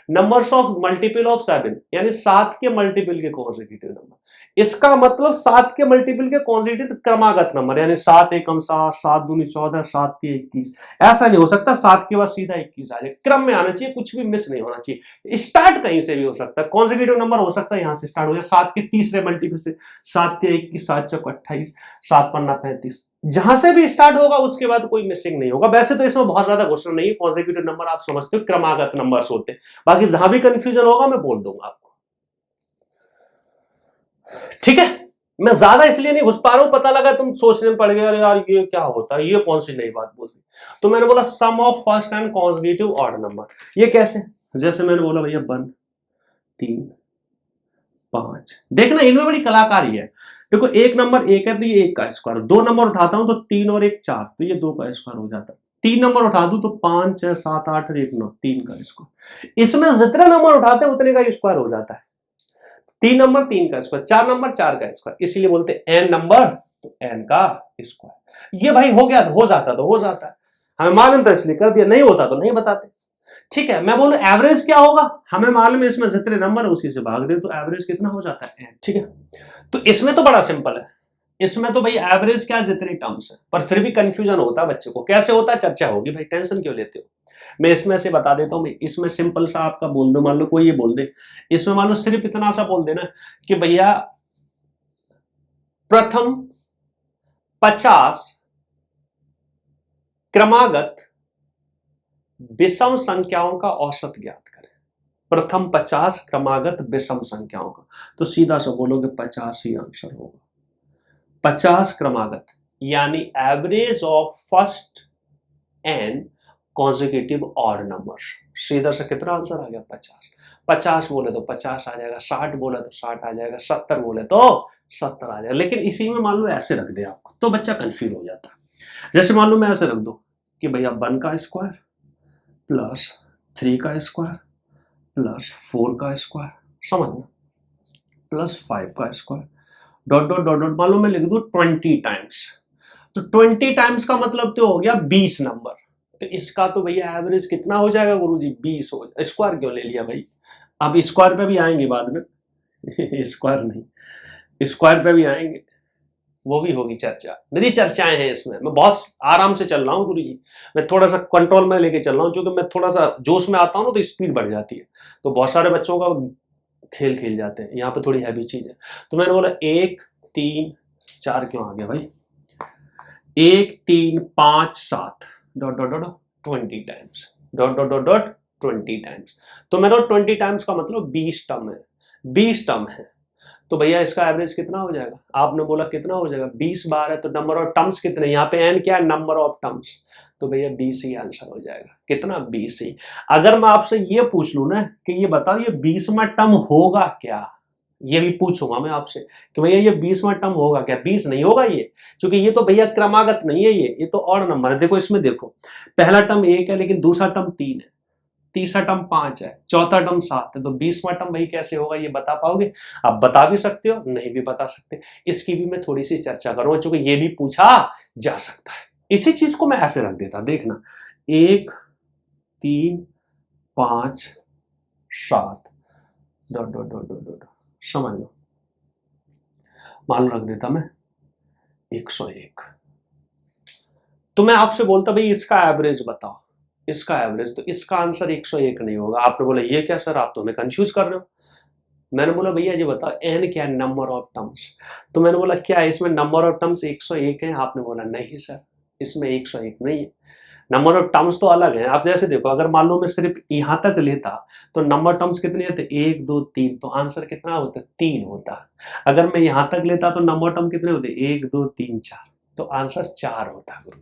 numbers of multiple of 7, यानी 7 के मल्टीपल के कॉन्जिक्यूटिव नंबर, इसका मतलब 7 के मल्टीपल के कॉन्जिक्यूटिव क्रमागत नंबर, यानी 7 एकम 7, 7 दूनी 14, 7 तीन 21। ऐसा नहीं हो सकता 7 के बाद सीधा 21 आ जाए, क्रम में आना चाहिए, कुछ भी मिस नहीं होना चाहिए। स्टार्ट कहीं से भी हो सकता है, कॉन्जिक्यूटिव नंबर हो सकता है यहां से स्टार्ट हो जाए 7 के तीसरे मल्टीपल से, 7 के 21, 7 चौक 28, 7 पन्ना 35, जहां से भी स्टार्ट होगा उसके बाद कोई मिसिंग नहीं होगा। वैसे तो इसमें बहुत ज्यादा क्वेश्चन नहीं है, कॉन्जिक्यूटिव नंबर आप समझते हो क्रमागत नंबर्स होते हैं, बाकी जहां भी कंफ्यूजन होगा मैं बोल दूंगा आपको, ठीक है। मैं ज्यादा इसलिए नहीं घुस पा रहा हूं, पता लगा तुम सोचने में पड़ गए अरे यार ये क्या होता है, ये कौन सी नई बात बोल दी। तो मैंने बोला sum of first and consecutive odd number, ये कैसे, जैसे मैंने बोला भैया 1 3 5, देखना इनमें बड़ी कलाकारी है। देखो एक नंबर 1 है तो ये 1 का स्क्वायर, 2 नंबर उठाता हूं तो 3 और 1 4, तो ये 2 का स्क्वायर हो जाता है। 3 नंबर उठा दूं तो 5 6 7 8 और 1 9, 3 का स्क्वायर। इसमें जितने नंबर उठाते हैं उतने का स्क्वायर हो जाता है। 3 नंबर 3 का स्क्वायर, 4 नंबर 4 का स्क्वायर, इसीलिए बोलते हैं एन नंबर तो एन का स्क्वायर। ये भाई हो गया तो हो जाता, तो हो जाता है, हमें मालूम था इसलिए कर दिया, नहीं होता तो नहीं बताते, ठीक है। मैं बोलूं एवरेज क्या होगा, हमें मालूम है इसमें जितने नंबर है उसी से भाग दे, तो एवरेज कितना हो जाता है एन, ठीक है। तो इसमें तो बड़ा सिंपल है, इसमें तो भाई एवरेज क्या जितने टर्म्स है, पर फिर भी कंफ्यूजन होता है बच्चे को, कैसे होता है चर्चा होगी भाई, टेंशन क्यों लेते हो। मैं इसमें से बता देता हूं, इसमें सिंपल सा आपका बोल दो, मान लो कोई ये बोल दे, इसमें मान लो सिर्फ इतना सा बोल देना कि भैया प्रथम 50 क्रमागत विषम संख्याओं का औसत ज्ञात करें। प्रथम 50 क्रमागत विषम संख्याओं का, तो सीधा सा बोलोगे 50 ही आंसर होगा। 50 क्रमागत यानी average of first and consecutive odd numbers, सीधा सा कितना आंसर आ गया 50। 50 बोले तो 50 आ जाएगा, 60 बोले तो 60 आ जाएगा, 70 बोले तो 70 आ जाएगा। लेकिन इसी में मान लो ऐसे रख दे आपको तो बच्चा कंफ्यूज हो जाता है। जैसे मान लो मैं ऐसे रख दो कि भैया 1 का स्क्वायर प्लस 3 का स्क्वायर प्लस 4 का स्क्वायर, समझना, प्लस 5 का square, dot dot dot dot, मान लो मैं लिख दूं 20 टाइम्स, तो 20 टाइम्स का मतलब तो हो गया 20 नंबर। तो इसका तो भैया एवरेज कितना हो जाएगा गुरुजी, 20 हो जाएगा। स्क्वायर क्यों ले लिया भाई, अब स्क्वायर पे भी आएंगे बाद में स्क्वायर नहीं, स्क्वायर पे भी आएंगे, वो भी होगी चर्चा, मेरी चर्चाएं हैं इसमें, मैं बहुत आराम से चल रहा हूँ गुरुजी, मैं थोड़ा सा कंट्रोल में लेके चल रहा हूँ, क्योंकि मैं थोड़ा सा जोश में आता हूँ ना तो स्पीड बढ़ जाती है, तो बहुत सारे बच्चों का खेल खेल जाते हैं, यहाँ पे थोड़ी हैवी चीज है। तो मैंने बोला 1 3 4 क्यों आ गया भाई, 1 3 5 7 dot dot dot 20 times, dot dot dot dot 20 times, तो मेरा 20 टाइम्स का मतलब 20 टर्म है, 20 टर्म है, तो भैया इसका एवरेज कितना हो जाएगा, आपने बोला कितना हो जाएगा, 20 बार है तो नंबर ऑफ टर्म्स कितने, यहाँ पे एन क्या है, नंबर ऑफ टर्म्स, तो भैया 20 ही आंसर हो जाएगा, कितना 20 ही। अगर मैं आपसे ये पूछ लूं ना कि ये बताओ ये 20वां टर्म होगा क्या, ये भी पूछूंगा मैं आपसे कि भैया ये 20वां टर्म होगा क्या, 20 नहीं होगा ये, क्योंकि ये तो भैया क्रमागत नहीं है, ये तो ऑड नंबर है। देखो इसमें देखो, पहला टर्म 1 है लेकिन दूसरा टर्म 3 है, तीसरा टर्म 5 है, चौथा टर्म 7 है, तो 20वां टर्म भाई कैसे होगा, ये बता पाओगे, आप बता भी सकते हो नहीं भी बता सकते, इसकी भी मैं थोड़ी सी चर्चा करूंगा क्योंकि ये भी पूछा जा सकता है। इसी चीज को मैं ऐसे रख देता, देखना 1 3 5 7 dot dot dot dot dot समझ लो, मान लो रख देता मैं 101, तो मैं आपसे बोलता भाई इसका एवरेज बताओ, इसका एवरेज, तो इसका आंसर 101 नहीं होगा। आपने बोला ये क्या सर, आप तो हमें कंफ्यूज कर रहे हो। मैंने बोला भैया ये बताओ एन क्या है, नंबर ऑफ टर्म्स। तो मैंने बोला क्या है इसमें नंबर ऑफ टर्म्स 101 है। आपने बोला नहीं सर, इसमें 101 नहीं है, नंबर ऑफ टर्म्स तो अलग है। आप जैसे देखो, अगर मान लो मैं सिर्फ यहां तक लेता तो नंबर टर्म्स कितने होते, 1 2 3, तो आंसर कितना होता, 3 होता। अगर मैं यहां तक लेता तो नंबर टर्म कितने होते, 1 2 3 4, तो आंसर 4 होता गुरु।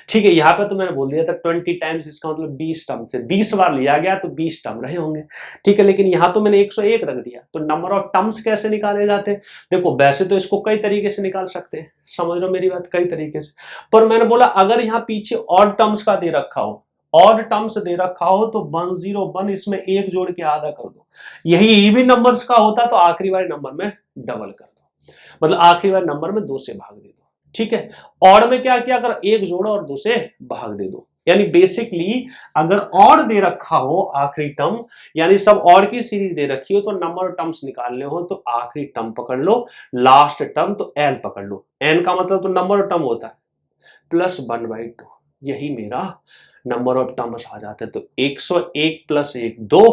ठीक है, यहाँ पे तो मैंने बोल दिया था 20 टाइम्स, इसका मतलब 20 टर्म से 20 बार लिया गया तो 20 टर्म रहे होंगे। ठीक है, लेकिन यहाँ तो मैंने 101 रख दिया, तो नंबर ऑफ टर्म्स कैसे निकाले जाते हैं? देखो वैसे तो इसको कई तरीके से निकाल सकते हैं, समझ लो मेरी बात, कई तरीके से। पर मैंने बोला अगर यहाँ पीछे ऑड टर्म्स का दे रखा हो, ऑड टर्म्स दे रखा हो तो 101 इसमें एक जोड़ के आधा कर दो। यही इवन नंबर्स का होता तो आखिरी वाले नंबर में डबल कर दो, मतलब आखिरी वाले नंबर में 2 से भाग दे दो। ठीक है, ऑड में क्या किया, अगर एक जोड़ो और 2 से भाग दे दो। यानी बेसिकली अगर ऑड दे रखा हो आखिरी टर्म, यानी सब ऑड की सीरीज दे रखी हो, तो नंबर टर्म्स निकालने हो तो आखिरी टर्म पकड़ लो, लास्ट टर्म तो एल पकड़ लो। एन का मतलब तो नंबर टर्म होता है प्लस 1/2, यही मेरा नंबर ऑफ टर्म्स आ जाते हैं। तो 101 प्लस 1 2,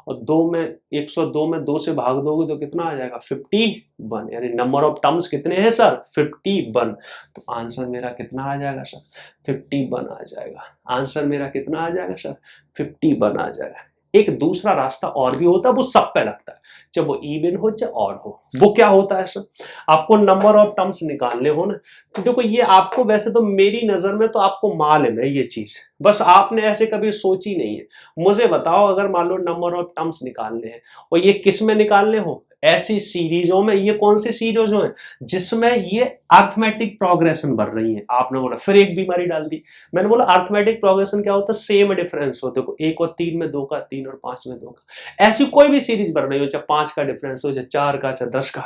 और 2 में 102 में 2 से भाग दोगे तो कितना आ जाएगा, 51। यानी नंबर ऑफ टर्म्स कितने हैं सर, 51। तो आंसर मेरा कितना आ जाएगा सर, 51 आ जाएगा। आंसर मेरा कितना आ जाएगा सर, 51 आ जाएगा। एक दूसरा रास्ता और भी होता है, वो सब पे लगता है, चाहे वो इवन हो चाहे ऑड हो। वो क्या होता है सर, आपको नंबर ऑफ टर्म्स निकालने हो ना, तो देखो ये आपको, वैसे तो मेरी नजर में तो आपको मालूम है ये चीज, बस आपने ऐसे कभी सोची नहीं है। मुझे बताओ अगर मान लो नंबर ऑफ टर्म्स निकालने हैं, और ये किस में निकालने हो, ऐसी सीरीजों में। ये कौन सी सीरीज है जिसमें ये अर्थमेटिक प्रोग्रेशन बढ़ रही है। आपने बोला फिर एक बीमारी डाल दी। मैंने बोला अर्थमेटिक प्रोग्रेशन क्या होता है, सेम डिफरेंस हो। देखो 1 और 3 में 2 का, 3 और 5 में 2 का, ऐसी कोई भी सीरीज बढ़ रही हो, चाहे 5 का डिफरेंस हो, चाहे 4 का, चाहे 10 का।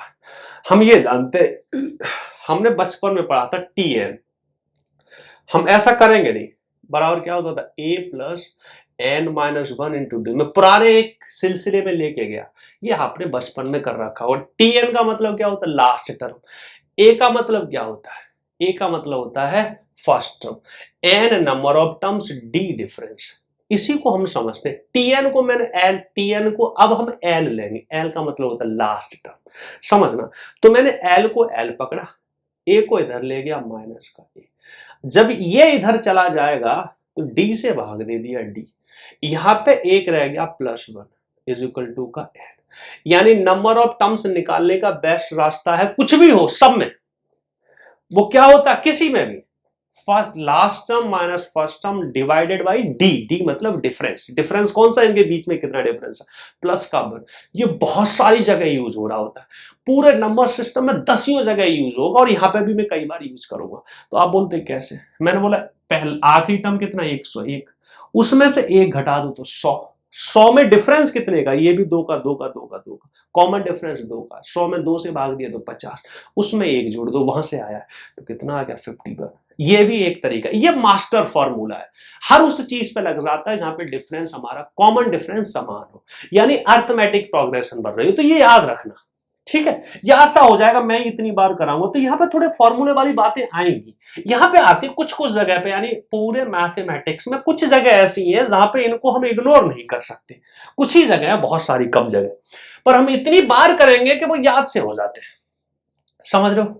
हम ये जानते, हमने बचपन में पढ़ा था टीएन, हम ऐसा करेंगे नहीं। बराबर क्या होता था, a plus n minus 1 into d. मैं पुराने एक सिलसिले में लेके गया, ये आपने बचपन में कर रखा। और टीएन का मतलब क्या होता है, लास्ट टर्म। ए का मतलब क्या होता है, ए का मतलब होता है first term. N number of terms, d difference, इसी को हम समझते हैं। टीएन को मैंने एल, टीएन को अब हम एल लेंगे। एल का मतलब होता है लास्ट टर्म, समझना। तो मैंने एल को एल पकड़ा, ए को इधर ले गया माइनस का ए। जब ये इधर चला जाएगा तो डी से भाग दे दिया डी, यहां पे एक रह गया +1 इज इक्वल टू का एन। यानी नंबर ऑफ टर्म्स निकालने का बेस्ट रास्ता है, कुछ भी हो सब में, वो क्या होता है, किसी में भी first last term minus first term divided by D. D मतलब डिफरेंस। डिफरेंस कौन सा, इनके बीच में कितना डिफरेंस है, प्लस का वन। ये बहुत सारी जगह यूज हो रहा होता है, पूरे नंबर सिस्टम में दसियों जगह यूज होगा, और यहां पे भी मैं कई बार यूज करूंगा। तो आप बोलते कैसे, मैंने बोला पहले आखिरी टर्म कितना, 101, उसमें से एक घटा दो तो 100। 100 में डिफरेंस कितने का, ये भी 2 का 2 का 2 का 2 का, कॉमन डिफरेंस 2 का। 100 में 2 से भाग दिया तो 50, उसमें एक जोड़ दो, वहां से आया तो कितना आ गया, 51। ये भी एक तरीका, ये मास्टर फॉर्मूला है, हर उस चीज पे लग जाता है जहां पे डिफरेंस हमारा कॉमन डिफरेंस समान हो, यानी अर्थमेटिक प्रोग्रेशन बढ़ रही हो। तो ये याद रखना, ठीक है, याद सा हो जाएगा, मैं इतनी बार कराऊंगा तो यहाँ पे थोड़े फॉर्मूले वाली बातें आएंगी। यहाँ पे आती कुछ कुछ जगह पे, यानी पूरे मैथमेटिक्स में कुछ जगह ऐसी है जहां पे इनको हम इग्नोर नहीं कर सकते। कुछ ही जगह है, बहुत सारी कम जगह, पर हम इतनी बार करेंगे कि वो याद से हो जाते हैं, समझ रहे हो।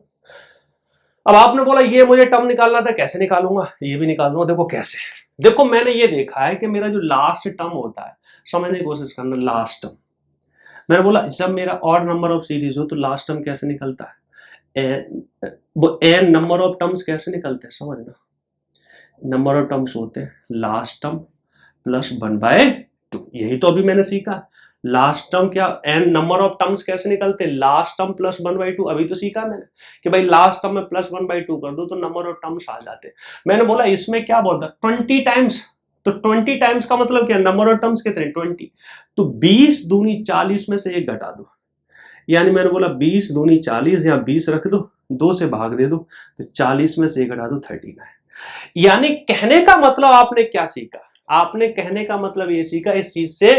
अब आपने बोला ये मुझे टर्म निकालना था, कैसे निकालूंगा, ये भी निकाल दूंगा। देखो कैसे, देखो मैंने ये देखा है कि मेरा जो लास्ट टर्म होता है, समझने की कोशिश करना, लास्ट टर्म मैंने बोला जब मेरा ऑड नंबर ऑफ सीरीज हो तो लास्ट टर्म कैसे निकलता है, एन नंबर ऑफ टर्म्स कैसे निकलते हैं, समझना। नंबर ऑफ टर्म्स होते हैं लास्ट टर्म प्लस 1/2, यही तो अभी मैंने सीखा। लास्ट टर्म क्या, एन नंबर ऑफ टर्म्स कैसे निकलते हैं, लास्ट टर्म प्लस 1/2, अभी तो सीखा मैंने कि भाई लास्ट टर्म में प्लस 1/2 कर दो तो नंबर ऑफ टर्म्स आ जाते हैं। मैंने बोला इसमें क्या बोलता है, 20 टाइम्स, तो 20 टाइम्स का मतलब क्या, नंबर ऑफ टर्म्स कितने, 20, तो 20 दूनी 40 में से एक घटा दो। यानी मैंने बोला 20 दूनी 40, या 20 रख दो, 2 से भाग दे दो, तो 40 में से एक घटा दो, 39। यानी कहने का मतलब आपने क्या सीखा, आपने कहने का मतलब ये सीखा इस चीज से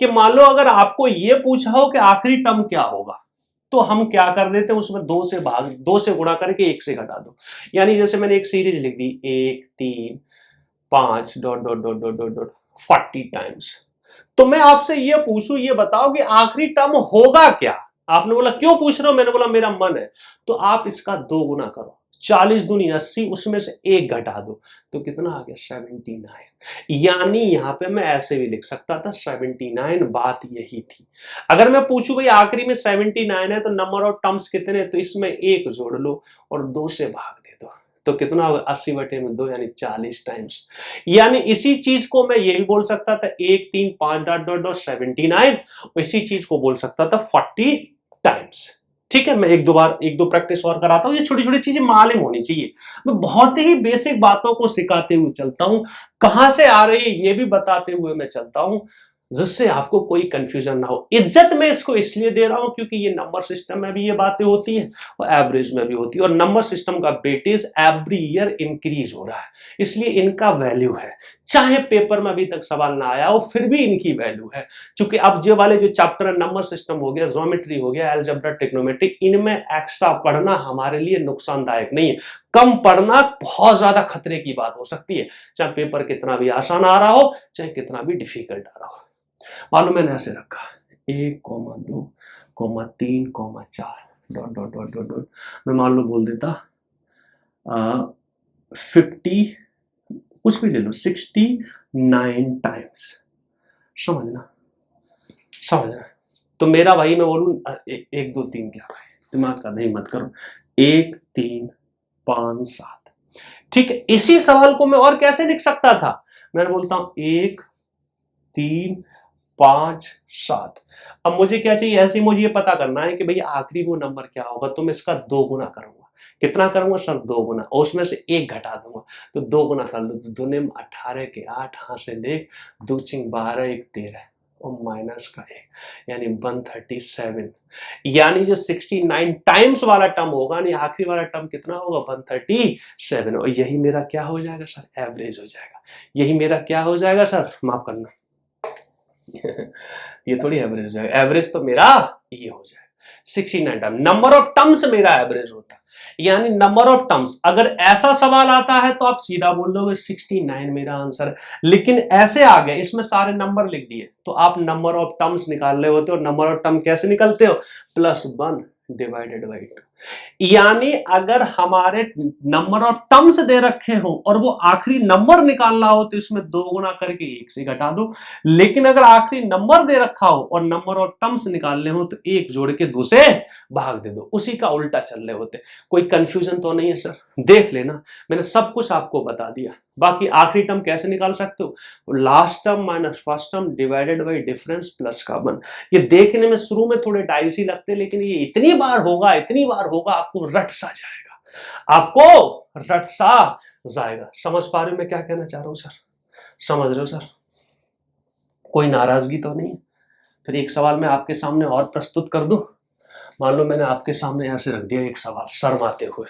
कि मान लो अगर आपको ये पूछा हो कि आखिरी टर्म क्या होगा, तो हम क्या कर देते हैं, उसमें 2 से गुणा करके 1 से घटा दो। यानी जैसे मैंने एक सीरीज लिख दी 1 3 5 dot dot dot dot dot dot 40 times. तो मैं आपसे ये पूछूं, ये बताओ कि आखिरी टर्म होगा क्या। आपने बोला क्यों पूछ रहे हो, मैंने बोला मेरा मन है। तो आप इसका 2 गुना करो, 40 दूनी 80, उसमें से 1 घटा दो, तो कितना आ गया 79। यानी यहां पे मैं ऐसे भी लिख सकता था 79, बात यही थी। अगर मैं पूछूं भाई आखिरी में 79 है तो नंबर ऑफ टर्म्स कितने, तो इसमें 1 जोड़ लो और 2 से भाग दे दो, तो कितना होगा 80/2 यानी 40 टाइम्स। यानी इसी चीज को मैं ये भी बोल सकता था 1 3 5 डॉट डॉट डॉट 79, इसी चीज को बोल सकता था 40 टाइम्स। ठीक है, मैं एक दो प्रैक्टिस और कराता हूं, ये छोटी छोटी चीजें मालूम होनी चाहिए। मैं बहुत ही बेसिक बातों को सिखाते हुए चलता हूं, कहां से आ रही है ये भी बताते हुए मैं चलता हूं, जिससे आपको कोई कंफ्यूजन ना हो। इज्जत मैं इसको इसलिए दे रहा हूं क्योंकि ये नंबर सिस्टम में भी ये बातें होती है और एवरेज में भी होती है, और नंबर सिस्टम का वेटेज एवरी ईयर इंक्रीज हो रहा है, इसलिए इनका वैल्यू है। चाहे पेपर में अभी तक सवाल ना आया हो, फिर भी इनकी वैल्यू है। क्योंकि अब जो वाले जो चैप्टर है, नंबर सिस्टम हो गया, ज्योमेट्री हो गया, अलजेब्रा, ट्रिग्नोमेट्री, इनमें एक्स्ट्रा पढ़ना हमारे लिए नुकसानदायक नहीं है। कम पढ़ना बहुत ज्यादा खतरे की बात हो सकती है, चाहे पेपर कितना भी आसान आ रहा हो, चाहे कितना भी डिफिकल्ट आ रहा हो। मालूम मैंने ऐसे रखा 1,2,3,4 dot dot dot dot dot, मैं मान लो बोल देता 50, कुछ भी ले लो, 69 टाइम्स। समझना समझना। तो मेरा भाई मैं बोलूं 1 2 3 क्या है, दिमाग का नहीं मत करो, 1 3 5 7। ठीक है, इसी सवाल को मैं और कैसे लिख सकता था, मैं बोलता हूं 1 3 5 7। अब मुझे क्या चाहिए, ऐसे ही मुझे ये पता करना है कि भाई आखिरी वो नंबर क्या होगा, तो मैं इसका 2 गुना करूंगा। कितना करूंगा सर, 2 गुना, और उसमें से 1 घटा दूंगा, तो 2 गुना कर दो, तो दूने में 18 के 8, हाथ से देख, 2 चिंग 12, 1 13 और माइनस का 1, यानी 137। यानी जो 69 टाइम्स वाला टर्म होगा, नहीं आखिरी वाला टर्म कितना होगा 137, और यही मेरा क्या हो जाएगा सर, एवरेज हो जाएगा। यही मेरा क्या हो जाएगा सर, माफ करना ये थोड़ी एवरेज हो जाएगा, एवरेज तो मेरा ये हो जाएगा 69 टर्म। नंबर ऑफ टर्म्स मेरा एवरेज होता, यानी नंबर ऑफ टर्म्स। अगर ऐसा सवाल आता है तो आप सीधा बोल दोगे 69 मेरा आंसर है, लेकिन ऐसे आ गए इसमें सारे नंबर लिख दिए, तो आप नंबर ऑफ टर्म्स निकाल रहे होते हो। नंबर ऑफ टर्म कैसे निकलते हो, +1 डिवाइडेड बाई 2। यानी अगर हमारे नंबर ऑफ टर्म्स दे रखे हो और वो आखिरी नंबर निकालना हो, तो इसमें 2 गुना करके 1 से घटा दो। लेकिन अगर आखिरी नंबर दे रखा हो और नंबर ऑफ टर्म्स निकालने हो, तो 1 जोड़ के 2 से भाग दे दो। उसी का उल्टा चल रहे होते। कोई कंफ्यूजन तो नहीं है सर, देख लेना, मैंने सब कुछ आपको बता दिया। बाकी आखिरी टर्म कैसे निकाल सकते हो, last term minus first term divided by difference plus का 1। ये देखने में शुरू में थोड़े डाइसी लगते, लेकिन ये इतनी बार होगा, इतनी बार होगा, आपको रट सा जाएगा, आपको रट सा जाएगा। समझ पा रहे हो मैं क्या कहना चाह रहा हूं सर, समझ रहे हो सर, कोई नाराजगी तो नहीं। फिर एक सवाल मैं आपके सामने और प्रस्तुत कर दूं। मान लो मैंने आपके सामने ऐसे रख दिया एक सवाल शर्माते हुए,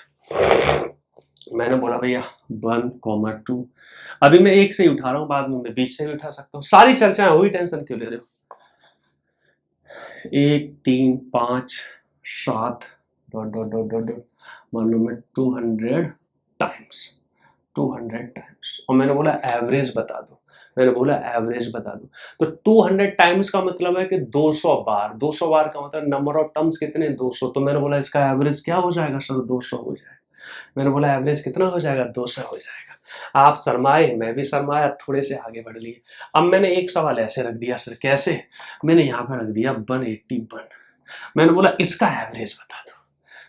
मैंने बोला भैया 1,2, अभी मैं 1 से ही उठा रहा हूं, बाद में मैं 20 से भी उठा सकता हूं, सारी चर्चाएं हुई, टेंशन क्यों ले रहे हो। 1 3 5 7 dot dot dot dot dot, मान लो मैं 200 टाइम्स, 200 टाइम्स, और मैंने बोला एवरेज बता दो, मैंने बोला एवरेज बता दो। तो 200 टाइम्स का मतलब है कि 200 बार, 200 बार का मतलब नंबर ऑफ टर्म्स कितने, 200। तो मैंने बोला इसका एवरेज क्या हो जाएगा सर, 200 हो जाएगा। मैंने बोला एवरेज कितना हो जाएगा, 200 हो जाएगा। आप शर्माए, मैं भी शर्माया, थोड़े से आगे बढ़ लिए। अब मैंने एक सवाल ऐसे रख दिया सर, कैसे, मैंने यहाँ पे रख दिया 181। मैंने बोला इसका एवरेज बता दो,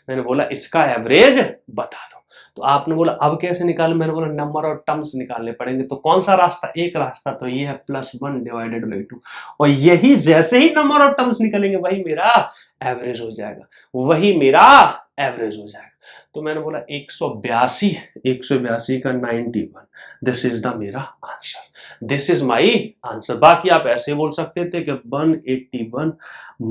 मैंने बोला इसका एवरेज बता दो। तो आपने बोला अब कैसे निकाले, मैंने बोला नंबर ऑफ टर्म्स निकालने पड़ेंगे। तो कौन सा रास्ता, एक रास्ता तो ये है +1 डिवाइडेड बाई 2, और यही जैसे ही नंबर ऑफ टर्म्स निकलेंगे वही मेरा एवरेज हो जाएगा, वही मेरा एवरेज हो जाएगा। तो मैंने बोला 182, 182 का 91, दिस इज द मेरा answer, this is my answer. बाकी आप ऐसे बोल सकते थे कि 181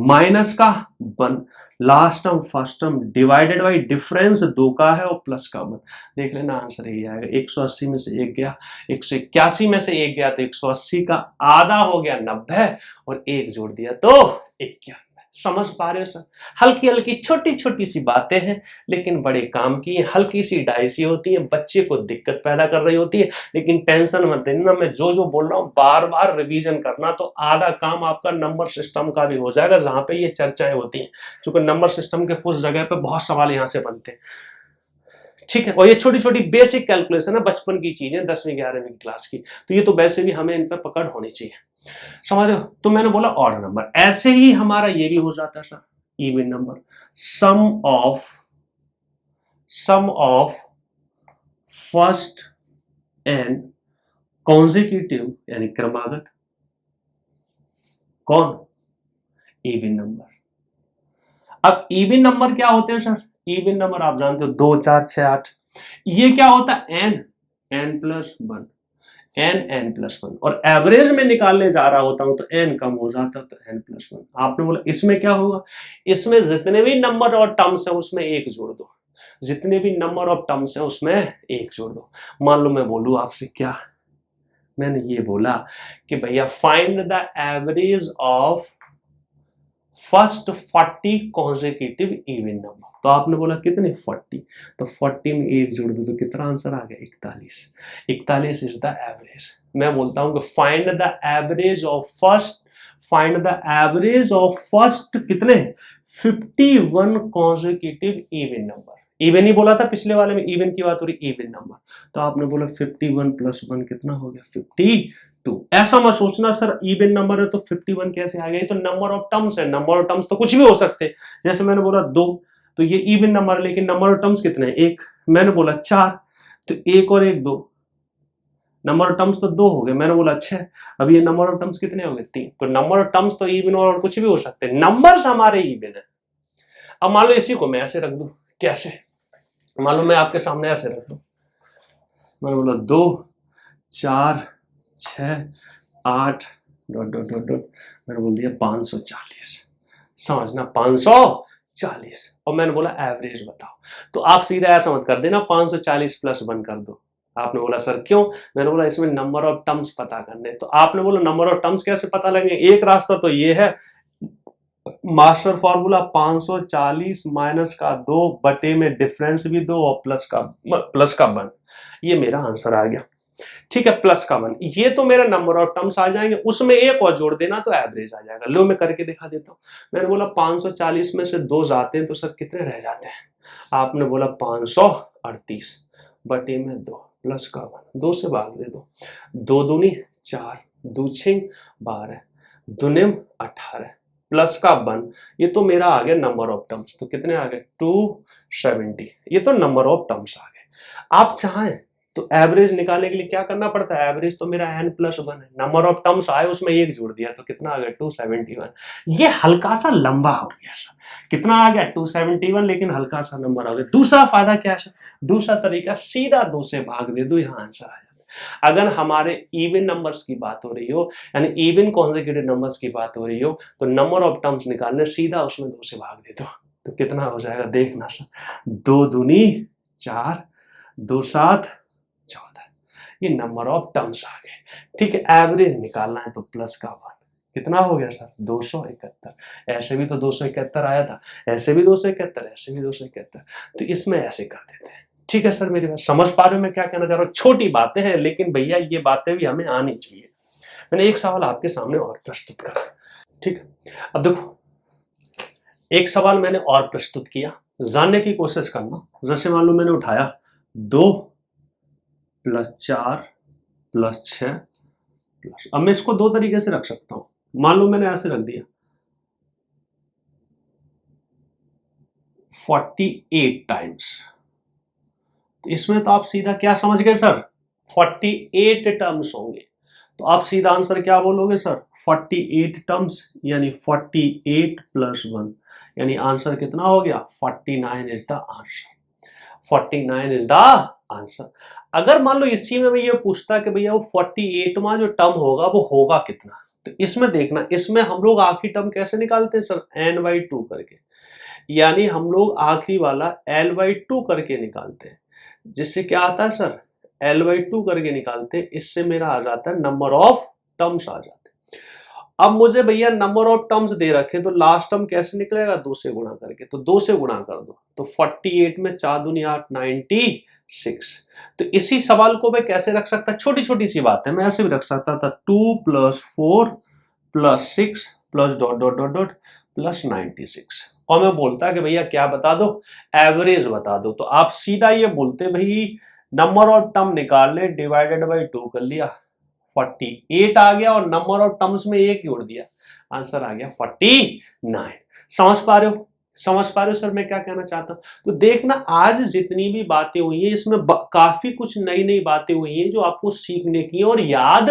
माइनस का 1, last term first term divided by difference 2 का है और प्लस का 1। देख लेना आंसर यही आएगा। 180 में से 1 गया, 181 में से 1 गया, तो 180 का आधा हो गया 90, और 1 जोड़ दिया तो 91। समझ पा रहे हो सर? हल्की हल्की छोटी छोटी सी बातें हैं लेकिन बड़े काम की हैं, हल्की सी डायसी होती है, बच्चे को दिक्कत पैदा कर रही होती है, लेकिन टेंशन मत लेना, मैं जो जो बोल रहा हूँ बार बार रिवीजन करना, तो आधा काम आपका नंबर सिस्टम का भी हो जाएगा जहां पे ये चर्चाएं होती हैं, क्योंकि नंबर सिस्टम के उस जगह पे बहुत सवाल यहाँ से बनते हैं। ठीक है, और ये छोटी छोटी बेसिक कैलकुलेशन है, बचपन की चीजें, 10वीं 11वीं क्लास की, तो ये तो वैसे भी हमें इन पर पकड़ होनी चाहिए। समझ रहे हो? तो मैंने बोला ऑड नंबर, ऐसे ही हमारा ये भी हो जाता है sir even number, sum of first and consecutive यानी क्रमागत कौन इवन नंबर। अब इवन नंबर क्या होते हैं सर? इवन नंबर आप जानते हो 2 4 6 8, ये क्या होता है एन प्लस वन, एन+1, और एवरेज में निकालने जा रहा होता हूं तो एन कम हो जाता है तो n+1। आपने बोला इसमें क्या होगा? इसमें जितने भी नंबर और टर्म्स है उसमें एक जोड़ दो, जितने भी नंबर ऑफ टर्म्स है उसमें एक जोड़ दो। मान लो मैं बोलूं आपसे, क्या मैंने ये बोला कि भैया find the average of first 40 consecutive even number, तो आपने बोला कितने 40, तो 40 में एक जोड़ दो तो कितना आंसर आ गया 41, 41 इज द एवरेज। मैं बोलता हूं कि find the average of first कितने 51 consecutive even number, even he बोला था पिछले वाले में, इवन की बात हो रही इवन नंबर, तो आपने बोला 51 + 1 कितना हो गया 52। ऐसा मत सोचना सर इवन नंबर है तो 51 कैसे आ गया, ये तो नंबर ऑफ टर्म्स है, नंबर ऑफ टर्म्स तो कुछ भी हो सकते हैं, जैसे मैंने बोला 2 तो ये इवन नंबर है, लेकिन नंबर ऑफ टर्म्स कितने हैं 1, मैंने बोला 4 तो 1 और 1 2, नंबर ऑफ टर्म्स तो 2 हो गए, मैंने बोला 6, अब ये नंबर ऑफ टर्म्स कितने हो गए 3, तो नंबर ऑफ टर्म्स तो इवन और कुछ भी हो सकते हैं, नंबर्स हमारे इवन है। अब मान लो इसी को मैं ऐसे रख दूं, कैसे, मान लो मैं आपके सामने ऐसे रख दूं, मैंने बोला 2 4 6 8 डॉट डॉट डॉट डॉट, मैंने बोल दिया 540, समझना 540, और मैंने बोला एवरेज बताओ, तो आप सीधा ऐसा मत कर देना 540 + 1 कर दो। आपने बोला सर क्यों? मैंने बोला इसमें नंबर ऑफ टर्म्स पता करने, तो आपने बोला नंबर ऑफ टर्म्स कैसे पता लगेंगे? एक रास्ता तो ये है, मास्टर फॉर्मूला 540 माइनस का 2 बटे में डिफरेंस भी 2 और प्लस का 1, ये मेरा आंसर आ गया। ठीक है, प्लस का 1, ये तो मेरा नंबर ऑफ टर्म्स आ जाएंगे, उसमें एक और जोड़ देना तो एवरेज आ जाएगा। लो मैं करके दिखा देता हूं, मैंने बोला 540 में से 2 जाते हैं तो सर कितने रह जाते हैं? आपने बोला 538 बटे में 2 प्लस का 1, 2 से भाग दे दो, 2 दूनी 4, 2 6 12, दुनिम 18 प्लस का 1, ये तो मेरा आ गया नंबर ऑफ टर्म्स, तो कितने आ गए 270, ये तो नंबर ऑफ टर्म्स आ गए। आप चाहें तो एवरेज निकालने के लिए क्या करना पड़ता है? एवरेज तो मेरा n+1 है, नंबर ऑफ टर्म्स आए उसमें एक जोड़ दिया तो कितना आ गया 271, ये हल्का सा लंबा हो गया सर, कितना आ गया 271, लेकिन हल्का सा नंबर आ गया। दूसरा फायदा क्या है? दूसरा तरीका सीधा 2 से भाग दे दो, यहाँ आंसर आ जाता है। अगर हमारे इवन नंबर्स की बात हो रही हो, यानी इवन कॉन्जिक्यूटिव नंबर्स की बात हो रही हो, तो नंबर ऑफ टर्म्स निकालने सीधा उसमें 2 से भाग दे दो, तो कितना हो जाएगा देखना सर, 2 दूनी 4, 2 7 14, ये नंबर ऑफ टर्म्स आ गए। ठीक है, एवरेज निकालना है तो प्लस का 1, कितना हो गया सर 271, ऐसे भी तो 271 आया था, ऐसे भी 271, ऐसे भी 271, तो इसमें ऐसे कर देते हैं। ठीक है सर, मेरी बात समझ पा रहे हो मैं क्या कहना चाह रहा हूँ? छोटी बातें हैं लेकिन भैया ये बातें भी हमें आनी चाहिए। मैंने एक सवाल आपके सामने और प्रस्तुत करा, ठीक है, अब देखो एक सवाल मैंने और प्रस्तुत किया, जानने की कोशिश करना। जैसे मान लो मैंने उठाया 2 + 4 + 6 प्लस, अब मैं इसको 2 तरीके से रख सकता हूं, मान लो मैंने ऐसे रख दिया 48 टाइम्स, तो इसमें तो आप सीधा क्या समझ गए सर 48 टर्म्स होंगे, तो आप सीधा आंसर क्या बोलोगे सर 48 टर्म्स, यानी 48 + 1, यानी आंसर कितना हो गया 49 is the answer, 49 is the answer. अगर मान लो इसी में मैं ये पूछता कि भैया वो 48वां जो टर्म होगा वो होगा कितना, तो इसमें देखना, इसमें हम लोग आखिरी टर्म कैसे निकालते हैं सर n/2 करके, यानी हम लोग आखिरी वाला l/2 करके निकालते हैं, जिससे क्या आता है सर l/2 करके निकालते हैं, इससे मेरा आ जाता है नंबर ऑफ टर्म्स आ जाते हैं। अब मुझे भैया नंबर ऑफ टर्म्स दे रखे, तो लास्ट टर्म कैसे निकलेगा, 2 से गुणा करके, तो 2 से गुणा कर दो, तो 48 में 4 दूनी 8, 96। तो इसी सवाल को मैं कैसे रख सकता, छोटी छोटी सी बात है, मैं ऐसे भी रख सकता था 2 + 4 + 6 + dot dot dot dot plus 96, और मैं बोलता कि भैया क्या बता दो, एवरेज बता दो। तो आप सीधा ये बोलते भाई नंबर ऑफ टर्म निकाल ले, डिवाइडेड बाई 2 कर लिया, 48 आ गया, और नंबर ऑफ टर्म्स में 1 जोड़ दिया, आंसर आ गया 49। समझ पा रहे हो, समझ पा रहे हो सर मैं क्या कहना चाहता हूं। तो देखना आज जितनी भी बातें हुई हैं इसमें काफी कुछ नई नई बातें हुई हैं जो आपको सीखने की और याद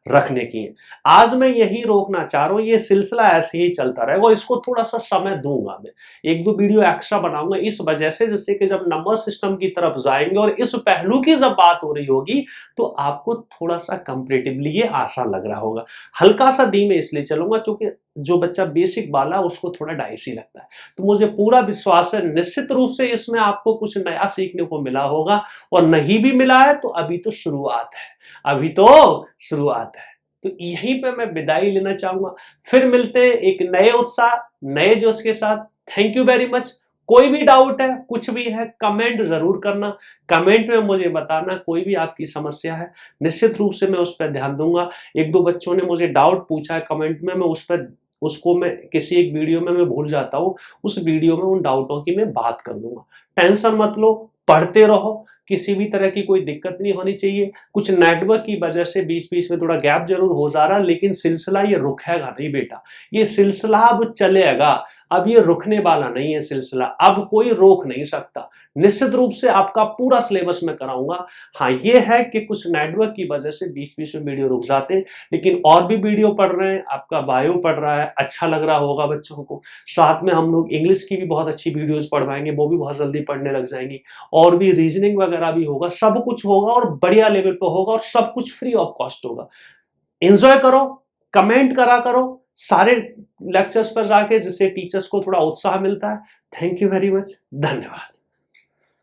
रखने की है। आज मैं यही रोकना चाह रहा हूं, ये सिलसिला ऐसे ही चलता रहेगा, और इसको थोड़ा सा समय दूंगा, मैं 1-2 वीडियो एक्स्ट्रा बनाऊंगा इस वजह से, जिससे कि जब नंबर सिस्टम की तरफ जाएंगे और इस पहलू की जब बात हो रही होगी तो आपको थोड़ा सा कंपैरेटिवली ये आसान लग रहा होगा। हल्का सा धीमे इसलिए चलूंगा क्योंकि जो बच्चा बेसिक वाला उसको थोड़ा डाइसी लगता है। तो मुझे पूरा विश्वास है निश्चित रूप से इसमें आपको कुछ नया सीखने को मिला होगा, और नहीं भी मिला है तो अभी तो शुरुआत है, अभी तो शुरुआत है। तो यहीं पे मैं विदाई लेना चाहूंगा, फिर मिलते हैं एक नए उत्साह नए जोश के साथ। Thank you very much. कोई भी डाउट है, कुछ भी है, कमेंट जरूर करना, कमेंट में मुझे बताना, कोई भी आपकी समस्या है निश्चित रूप से मैं उस पर ध्यान दूंगा। 1-2 बच्चों ने मुझे डाउट पूछा है कमेंट में, मैं उस पर उसको मैं किसी एक वीडियो में मैं भूल जाता हूं, उस वीडियो में उन डाउटों की मैं बात कर दूंगा। टेंशन मत लो, पढ़ते रहो, किसी भी तरह की कोई दिक्कत नहीं होनी चाहिए। कुछ नेटवर्क की वजह से बीच बीच में थोड़ा गैप जरूर हो जा रहा है, लेकिन सिलसिला ये रुकेगा नहीं बेटा, ये सिलसिला अब चलेगा, अब ये रुकने वाला नहीं है सिलसिला, अब कोई रोक नहीं सकता। निश्चित रूप से आपका पूरा सिलेबस मैं कराऊंगा। हाँ ये है कि कुछ नेटवर्क की वजह से बीच बीच में वीडियो रुक जाते हैं, लेकिन और भी वीडियो पढ़ रहे हैं, आपका बायो पढ़ रहा है, अच्छा लग रहा होगा बच्चों को। साथ में हम लोग इंग्लिश की भी बहुत अच्छी वीडियोस पढ़वाएंगे, वो भी बहुत जल्दी पढ़ने लग जाएंगी, और भी रीजनिंग वगैरह भी होगा, सब कुछ होगा और बढ़िया लेवल पे होगा, और सब कुछ फ्री ऑफ कॉस्ट होगा। एंजॉय करो, कमेंट करा करो सारे लेक्चर्स पर जाके, जिससे टीचर्स को थोड़ा उत्साह मिलता है। थैंक यू वेरी मच, धन्यवाद।